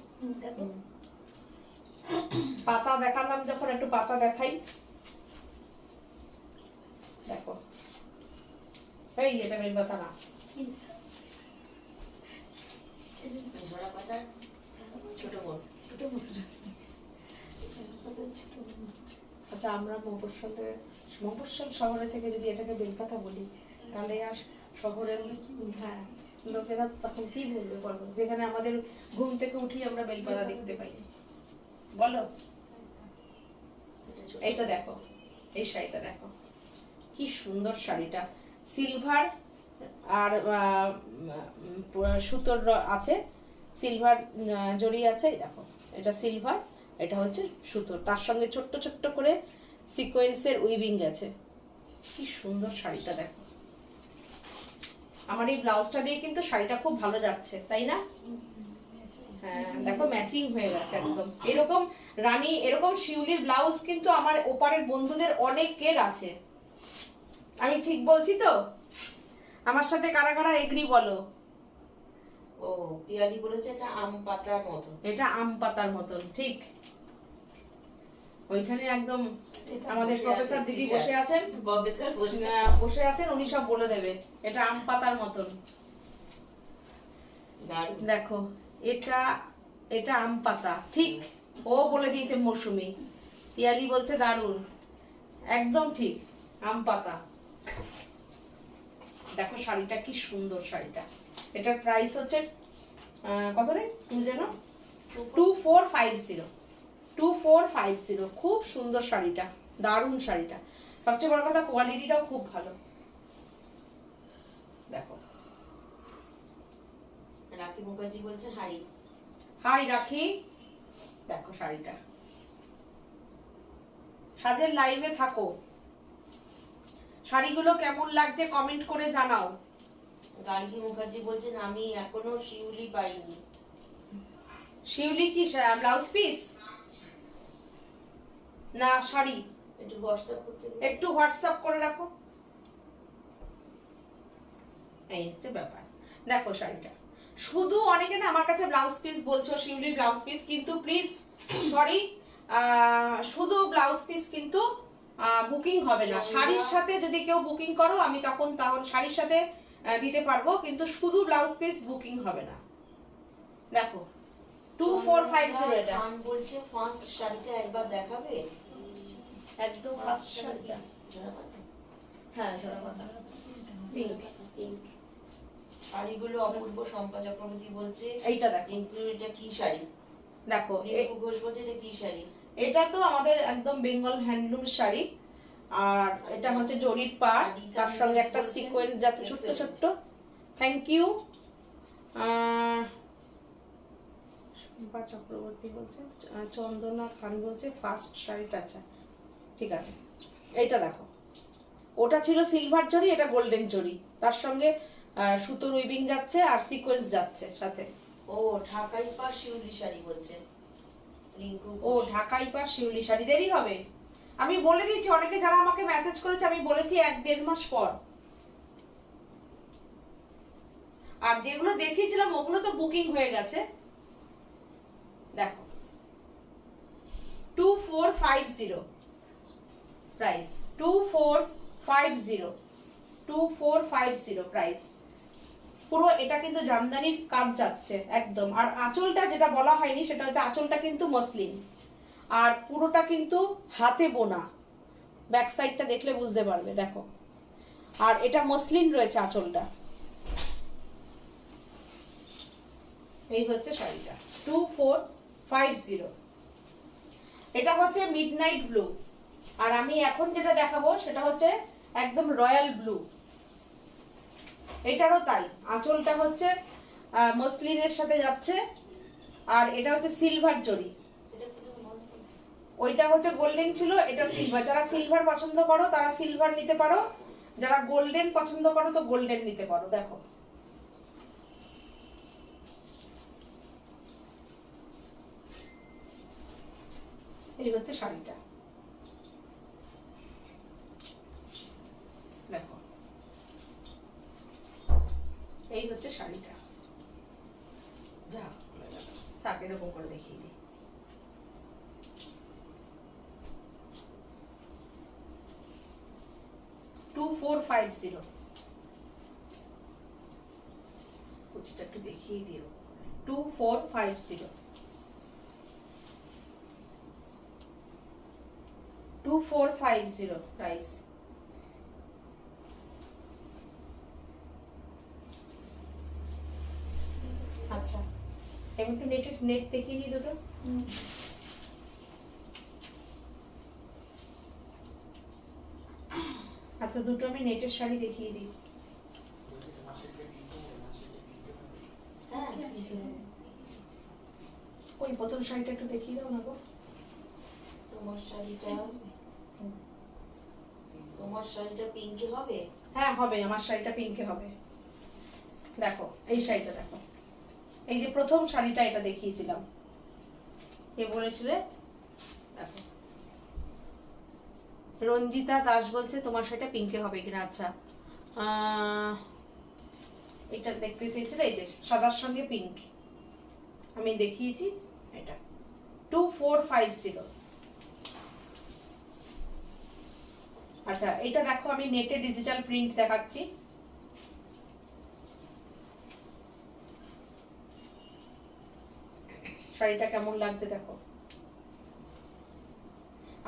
পাতা দেখালাম যখন, একটু পাতা দেখাই দেখো। এই এটা বেল পাতা না, ঝরা পাতা ছোট বোন। আচ্ছা, আমরা মফস্বল শহরে থেকে যদি এটাকে বেলপাতা বলি, তাহলে আর শহরের হ্যাঁ লোকেরা তখন কি বলবে বলো, যেখানে আমাদের ঘুম থেকে উঠি আমরা বেলপাতা দেখতে পাই, বলো। এইটা দেখো, এই শাড়িটা দেখো, কি সুন্দর শাড়িটা, সিলভার আর সুতোর আছে, সিলভার জড়ি আছে, দেখো এটা সিলভার, এটা হচ্ছে সুতোর, তার সঙ্গে ছোট্ট ছোট্ট করে সিকোয়েন্সের উইভিং আছে, কি সুন্দর শাড়িটা দেখো। আমার এই ব্লাউজটা দিয়ে কিন্তু শাড়িটা খুব ভালো যাচ্ছে, তাই না? হ্যাঁ দেখো, ম্যাচিং হয়ে গেছে একদম। এরকম রানী, এরকম শিউলির ব্লাউজ কিন্তু আমার ওপারের বন্ধুদের অনেকের আছে। আমি ঠিক বলছি তো? আমার সাথে কারা কারা এগ্রি বলো? ও পিয়ালি বলেছে এটা আম পাতার মতো, এটা আম পাতার মতন, ঠিক। ওইখানে একদম আমাদের প্রফেসর দিদি বসে আছেন, বসে আছেন, উনি সব বলে দেবে। এটা আম পাতার মতন দেখো, এটা এটা আম পাতা, ঠিক। ও বলে দিয়েছে মৌসুমি, পিয়ালি বলছে দারুন, একদম ঠিক, আম পাতা। দেখো শাড়িটা কি সুন্দর, শাড়িটা এটার প্রাইস হচ্ছে কত রে? 2450। 2450, খুব সুন্দর শাড়িটা, দারুণ শাড়িটা। সবচেয়ে বড় কথা কোয়ালিটিটাও খুব ভালো দেখো। রাখি মুখার্জি বলছে হাই। হাই রাখি, দেখো শাড়িটা। সাজের লাইভে থাকো, শাড়িগুলো কেমন লাগছে কমেন্ট করে জানাও। গার্গী মুখার্জি বলছেন আমি এখনো শিউলি পাইনি। শিউলি কি ব্লাউজ পিস না শাড়ি? একটু হোয়াটসঅ্যাপ করতে দিন। একটু হোয়াটসঅ্যাপ করে রাখো। এই হচ্ছে ব্যাপার। দেখো শাড়িটা শুধু অনেকে না আমার কাছে ব্লাউজ পিস বলছো, শিউলি ব্লাউজ পিস, কিন্তু প্লিজ সরি, শুধু ব্লাউজ পিস কিন্তু বুকিং হবে না। শাড়ির সাথে যদি কেউ বুকিং করো আমি তখন তাহলে শাড়ির সাথে দিতে পারবো, কিন্তু শুধু ব্লাউজ পিস বুকিং হবে না। দেখো 2450 এটা খান বলছে ফার্স্ট শাড়িটা একবার দেখাবে। একদম ফার্স্ট শাড়িটা। হ্যাঁ ঝরা পাতা পিঙ্ক। পিঙ্ক শাড়িগুলো অপূর্ব। শম্পা চক্রবর্তী বলছে এইটা দেখো, কিন্তু এটা কি শাড়ি? দেখো রিঙ্কু ঘোষ বলছে এটা কি শাড়ি? এটা তো আমাদের একদম বেঙ্গল হ্যান্ডলুম শাড়ি, আর এটা হচ্ছে জরির পাড়, তার সঙ্গে একটা সিকোয়েন্স যাচ্ছে ছোট্ট ছোট্ট। Thank you. শম্পা চক্রবর্তী বলছে, চন্দনা খান বলছে ফার্স্ট শাড়িটা। আচ্ছা ঠিক আছে, এইটা দেখো, ওটা ছিল সিলভার জরি, এটা গোল্ডেন জরি, তার সঙ্গে সুতোর উইভিং যাচ্ছে আর সিকোয়েন্স যাচ্ছে সাথে। ও ঢাকাই পাড় শিউলি শাড়ি বলছে রিঙ্কু। ও ঢাকাই পাড় শিউলি শাড়ি। দেরি হবে, আমি বলে দিচ্ছি। অনেকে যারা আমাকে মেসেজ করেছে আমি বলেছি 1-1.5 মাস পর। আর যেগুলো দেখিয়েছিলাম ওগুলো তো বুকিং হয়ে গেছে। দেখো 2450 প্রাইস, 2450 প্রাইস। পুরো এটা কিন্তু জামদানির কাজ যাচ্ছে একদম। আর আঁচলটা যেটা বলা হয়নি সেটা হচ্ছে আঁচলটা কিন্তু মসলিন, আর পুরোটা কিন্তু হাতে বোনা। ব্যাক সাইডটা দেখলে বুঝতে পারবে, দেখো। আর এটা মসলিন রয়েছে আঁচলটা। এই হচ্ছে শাড়িটা 2450। এটা হচ্ছে মিডনাইট ব্লু, আর আমি এখন যেটা দেখাবো সেটা হচ্ছে একদম রয়্যাল ব্লু। এটারও তাই, আঁচলটা হচ্ছে মসলিনের সাথে যাচ্ছে, আর এটা হচ্ছে সিলভার জরি। ওইটা হচ্ছে গোল্ডেন ছিল, এটা সিলভার। যারা সিলভার পছন্দ করো তারা সিলভার নিতে পারো, যারা গোল্ডেন পছন্দ করো তো গোল্ডেন নিতে পারো। দেখো এই হচ্ছে শাড়িটা। দেখো এই হচ্ছে শাড়িটা। যা থাক এরকম করে দেখিয়ে দিই। কুচিটা একটু দেখিয়ে দিও। 2450 প্রাইস। আচ্ছা আমি একটু নেট দেখিয়ে দিই দুটো। আচ্ছা দুটো আমি নেটের শাড়ি দেখিয়ে দিই। হ্যাঁ ওই প্রথম শাড়িটা একটু দেখিয়ে দাও না গো। তোমার শাড়িটা পিঙ্কে হবে? হ্যাঁ হবে, আমার শাড়িটা পিঙ্কে হবে। দেখো এই শাড়িটা দেখো, এই যে প্রথম শাড়িটা এটা দেখিয়েছিলাম, কে বলেছিলে? দেখো রঞ্জিতা দাস বলছে তোমার শাড়িটা পিঙ্কে হবে কিনা। আচ্ছা এটা দেখতে চেয়েছিলে, এই যে সাদার সঙ্গে পিঙ্ক আমি দেখিয়েছি। এটা 2450। আচ্ছা এটা দেখো, আমি নেটে ডিজিটাল প্রিন্ট দেখাচ্ছি। শাড়িটা কেমন লাগছে দেখো।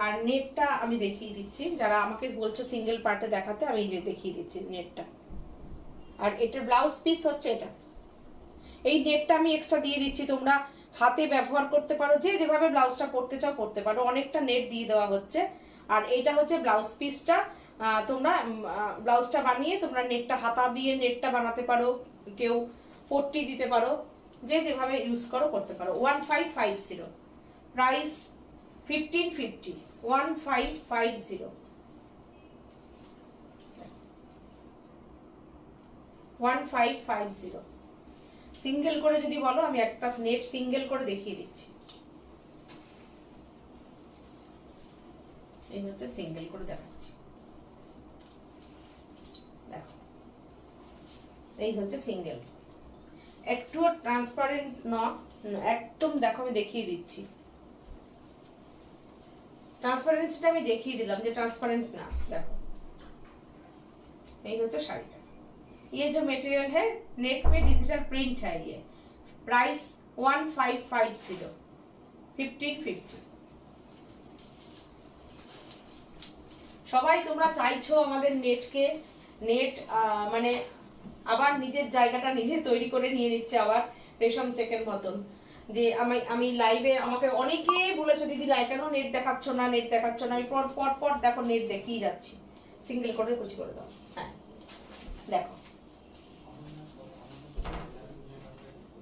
আর নেটটা আমি দেখিয়ে দিচ্ছি, যারা আমাকে বলছো সিঙ্গেল পার্টে দেখাতে, আমি এই যে দেখিয়ে দিচ্ছি নেটটা। আর এটার ব্লাউজ পিস হচ্ছে এটা। এই নেটটা আমি এক্সট্রা দিয়ে দিচ্ছি, তোমরা হাতে ব্যবহার করতে পারো, যে যেভাবে ব্লাউজটা পরতে চাও পরতে পারো। অনেকটা নেট দিয়ে দেওয়া হচ্ছে। আর এইটা হচ্ছে ব্লাউজ পিসটা। তোমরা ব্লাউজটা বানিয়ে তোমরা নেটটা হাতা দিয়ে নেটটা বানাতে পারো, কেউ পট্টি দিতে পারো, যে যেভাবে ইউজ করো করতে পারো। 1550 প্রাইস 1550। 1550 1550 সিঙ্গেল করে যদি বলো, আমি একটা নেট সিঙ্গেল করে দেখিয়ে দিচ্ছি। এই হচ্ছে সিঙ্গেল করে দেখাচ্ছি, দেখো এই হচ্ছে সিঙ্গেল, একটু ট্রান্সপারেন্ট নট, একদম দেখো আমি দেখিয়ে দিচ্ছি, ट्रांसपेरेंसीটা আমি দেখিয়ে দিলাম যে ट्रांसपेरेंट না। देखो এই হচ্ছে শাড়িটা। ये जो मटेरियल है नेट में डिजिटल प्रिंट है, ये प्राइस 1550 1550। সবাই তোমরা চাইছো আমাদের নেটকে, নেট মানে আবার নিজের জায়গাটা নিজে তৈরি করে নিয়ে নিচ্ছে আবার রেশম চেকের মতন। যে আমি লাইভে আমাকে অনেকে বলেছে দিদি লাইভ কেন নেট দেখাচ্ছ না, নেট দেখাচ্ছ না। আমি পর পর দেখো নেট দেখিয়ে যাচ্ছি, সিঙ্গেল করে কুচি করে দাও। হ্যাঁ দেখো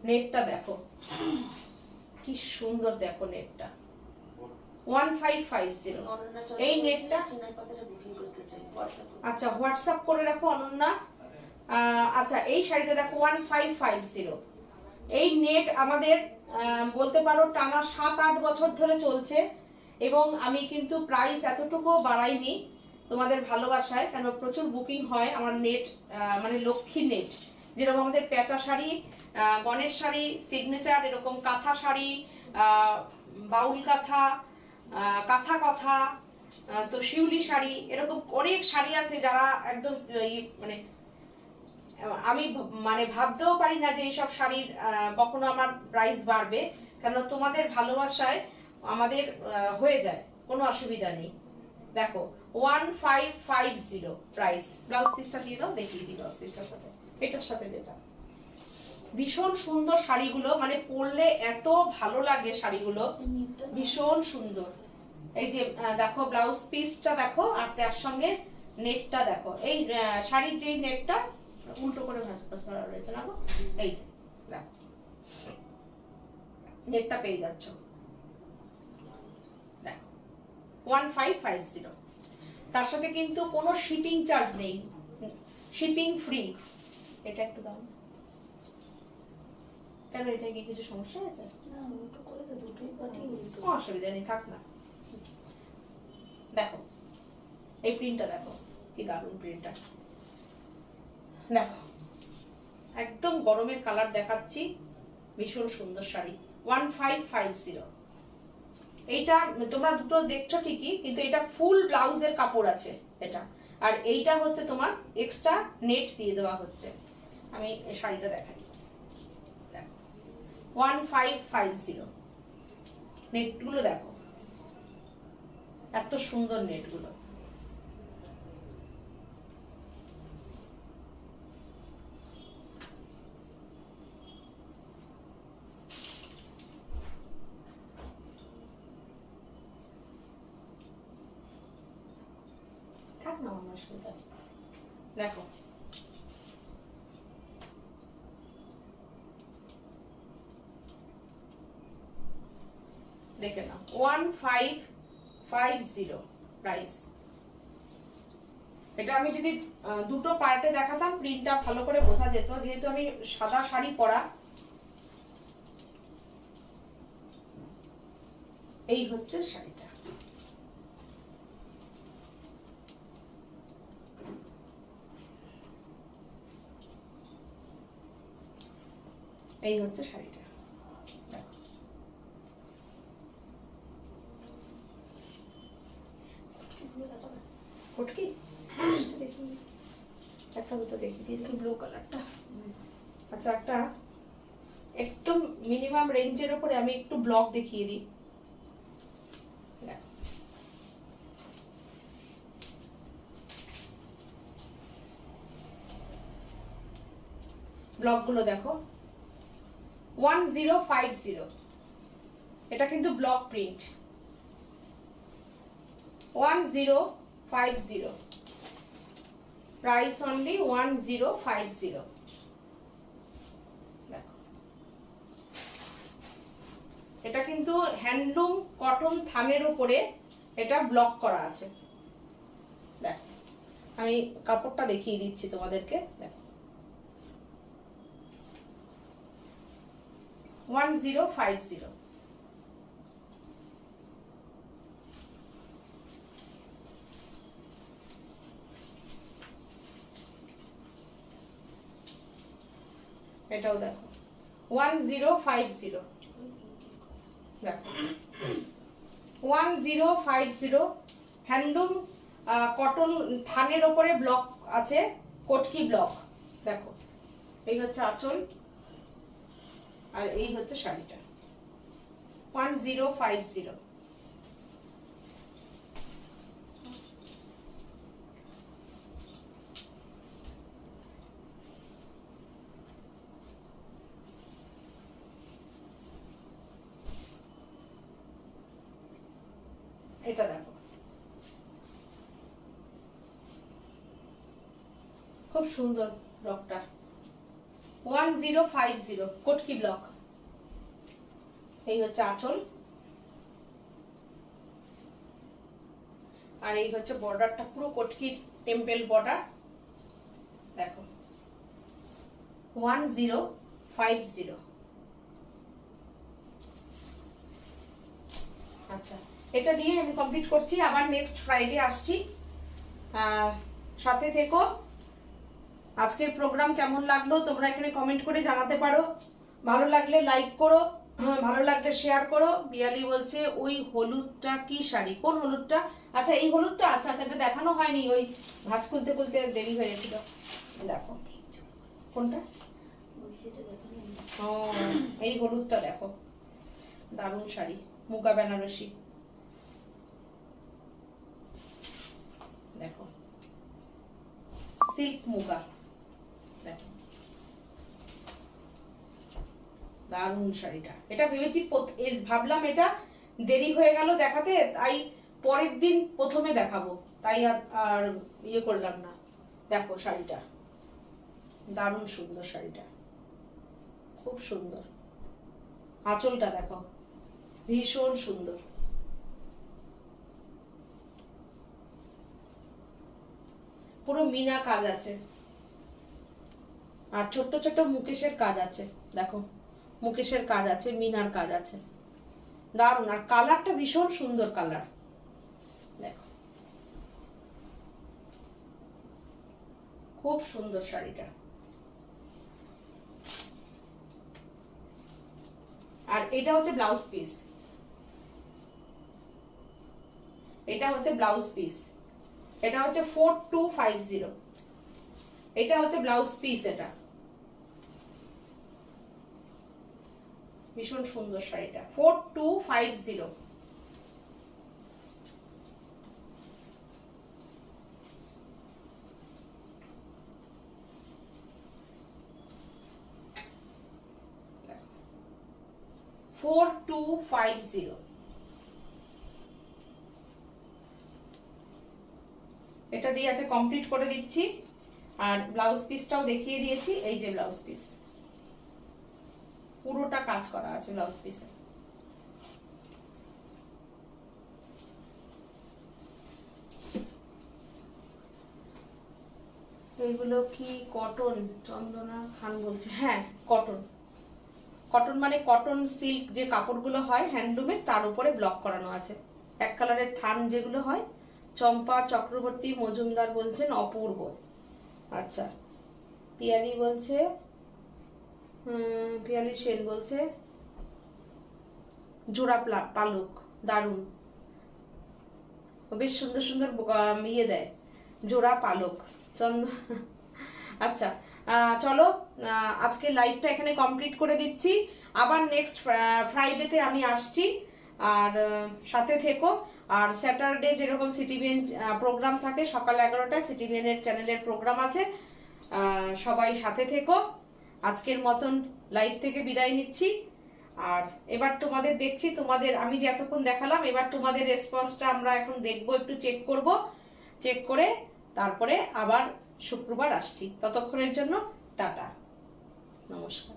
নেটটা দেখো কি সুন্দর, দেখো নেটটা 1550। এই নেটটা আচ্ছা হোয়াটসঅ্যাপ করে রাখো অনন্যা। আচ্ছা এই শাড়িটা দেখো 1550। এই নেট আমাদের বলতে পারো টানা 7-8 বছর ধরে চলছে, এবং আমি কিন্তু প্রাইস এতটুকু বাড়াইনি তোমাদের ভালোবাসায়, কেন প্রচুর বুকিং হয় আমার নেট, মানে লক্ষ্মী নেট, যেরকম আমাদের পেঁচা শাড়ি, গণেশ শাড়ি, সিগনেচার, এরকম কাঁথা শাড়ি, বাউল কাঁথা, কাঁথা কথা, তো শিউলি শাড়ি, এরকম অনেক শাড়ি আছে যারা একদম মানে আমি মানে ভাবতেও পারি না যে এইসব শাড়ির কখনো আমার প্রাইস বাড়বে, কেন তোমাদের ভালোবাসায় আমাদের হয়ে যায়, কোনো অসুবিধা নেই। দেখো 1550 প্রাইস। ব্লাউজ পিসটা দিয়ে দাও, দেখিয়ে দিই ব্লাউজ পিসটার সাথে, এটার সাথে যেটা ভীষণ সুন্দর শাড়িগুলো, মানে পরলে এত ভালো লাগে শাড়িগুলো, ভীষণ সুন্দর। এই যে দেখো ব্লাউজ পিসটা দেখো, আর তার সঙ্গে নেটটা দেখো। এই শাড়ির যেই নেটটা উল্টো করে ভাঁজ করা রয়েছে না, এই যে দেখো নেটটা পেয়ে যাচ্ছ, দেখো 1550। তার সাথে কিন্তু কোনো শিপিং চার্জ নেই, শিপিং ফ্রি। এটা একটু দাও, কেন এটা কি কিছু সমস্যা আছে? না উল্টো করে তো দুটোই পাঠিয়ে উল্টো। কোনো অসুবিধা নেই, থাক না। দেখো এই প্রিন্টটা দেখো কি দারুণ প্রিন্টটা, দেখো একদম গরমের কালার দেখাচ্ছি, ভীষণ সুন্দর শাড়ি 1550। এইটা তোমরা দুটো দেখছো ঠিকই, কিন্তু এটা ফুল ব্লাউজের কাপড় আছে এটা, আর এইটা হচ্ছে তোমার এক্সট্রা নেট দিয়ে দেওয়া হচ্ছে। আমি এই শাড়িটা দেখাই, দেখো 1550। নেটগুলো দেখো এত সুন্দর নেটগুলো, থাক না আমার সাথে দেখো। দেখে নাও 1550 প্রাইস। এটা আমি যদি দুটো পার্টে দেখাতাম প্রিন্টটা ভালো করে বোঝা যেত, যেহেতু আমি সাদা শাড়ি পরা। এই হচ্ছে শাড়িটা, এই হচ্ছে শাড়িটা, দেখো ফটকি দেখি একটা দুটো দেখিয়ে দিয়ে দেখি, ব্লু কালারটা। আচ্ছা একটা একদম মিনিমাম রেঞ্জের উপরে আমি একটু ব্লক দেখিয়ে দিই, ব্লকগুলো দেখো 1050। এটা কিন্তু ব্লক প্রিন্ট 1050, প্রাইস অনলি 1050। দেখো এটা কিন্তু হ্যান্ডলুম কটন থামের উপরে এটা ব্লক করা আছে। দেখো আমি কাপড়টা দেখিয়ে দিচ্ছি তোমাদেরকে, দেখো 1050। এটাও দেখো 1050, দেখো 1050 হ্যান্ডলুম কটন থানের ওপরে ব্লক আছে, কটকি ব্লক। দেখো এই হচ্ছে আঁচল আর এই হচ্ছে শাড়িটা 1050। এটা দেখো খুব সুন্দর ব্লকটা 1050 কটকি ব্লক। এই হচ্ছে আঁচল আর এই হচ্ছে বর্ডারটা, পুরো কটকির টেম্পল বর্ডার। দেখো 1050। আচ্ছা, এটা দিয়ে আমি কমপ্লিট করছি, আবার নেক্সট ফ্রাইডে আসছি। সাথে থেকো। আজকের প্রোগ্রাম কেমন লাগলো তোমরা এখানে কমেন্ট করে জানাতে পারো। ভালো লাগলে লাইক করো, ভালো লাগলে শেয়ার করো। বিয়ালি বলছে ওই হলুদটা কি শাড়ি, কোন হলুদটা? আচ্ছা এই হলুদটা, আচ্ছা আচ্ছা, এটা দেখানো হয়নি, ওই ভাঁজ খুলতে খুলতে দেরি হয়ে গেছিল। দেখো কোনটা, ও এই হলুদটা দেখো, দারুণ শাড়ি, মুগা বেনারসি। দেখো সিল্ক মুগা, দেখো দারুণ শাড়িটা। এটা ভেবেছি ভাবলাম এটা দেরি হয়ে গেল দেখাতে, তাই পরের দিন প্রথমে দেখাবো, তাই আর ইয়ে করলাম না। দেখো শাড়িটা দারুণ সুন্দর, শাড়িটা খুব সুন্দর। আঁচলটা দেখো ভীষণ সুন্দর, পুরো মিনা কাজ আছে আর ছোট্ট ছোট্ট মুকেশের কাজ আছে। দেখো মুকেশের কাজ আছে, মিনার কাজ আছে, দারুণ। আর কালারটা ভীষণ সুন্দর কালার, দেখো খুব সুন্দর শাড়িটা। আর এটা হচ্ছে ব্লাউজ পিস, এটা হচ্ছে ব্লাউজ পিস, এটা হচ্ছে 4250। এটা হচ্ছে ব্লাউজ পিস, এটা ভীষণ সুন্দর শাড়িটা 4250। এটা দিয়ে আছে কমপ্লিট করে দিচ্ছি। আর ব্লাউজ পিসটাও দেখিয়ে দিয়েছি, এই যে ব্লাউজ পিস, পুরোটা কাজ করা আছে ব্লাউজ পিসে। এইগুলো কি কটন? চন্দনা খান বলছে হ্যাঁ কটন। কটন মানে কটন সিল্ক যে কাপড়গুলো হয় হ্যান্ডলুমের, তার উপরে ব্লক করানো আছে। এক কালারের থান যেগুলো হয়। চম্পা চক্রবর্তী মজুমদার বলছেন অপূর্ব। আচ্ছা, পিয়ালি বলছে, পিয়ালি সেন বলছে জোড়া পালক, দারুন, বেশ সুন্দর সুন্দর ইয়ে দেয়, জোড়া পালক চন্দ্র। আচ্ছা চলো, আজকে লাইভটা এখানে কমপ্লিট করে দিচ্ছি। আবার নেক্সট ফ্রাইডেতে আমি আসছি, আর সাথে থেকো। আর স্যাটারডে যেরকম সিটিভিএন প্রোগ্রাম থাকে সকাল 11টায়, সিটিভিএনের চ্যানেলের প্রোগ্রাম আছে, সবাই সাথে থেকো। আজকের মতন লাইভ থেকে বিদায় নিচ্ছি। আর এবার তোমাদের দেখছি, তোমাদের আমি যে এতক্ষণ দেখালাম, এবার তোমাদের রেসপন্সটা আমরা এখন দেখবো, একটু চেক করব। চেক করে তারপরে আবার শুক্রবার আসছি। ততক্ষণের জন্য টাটা, নমস্কার।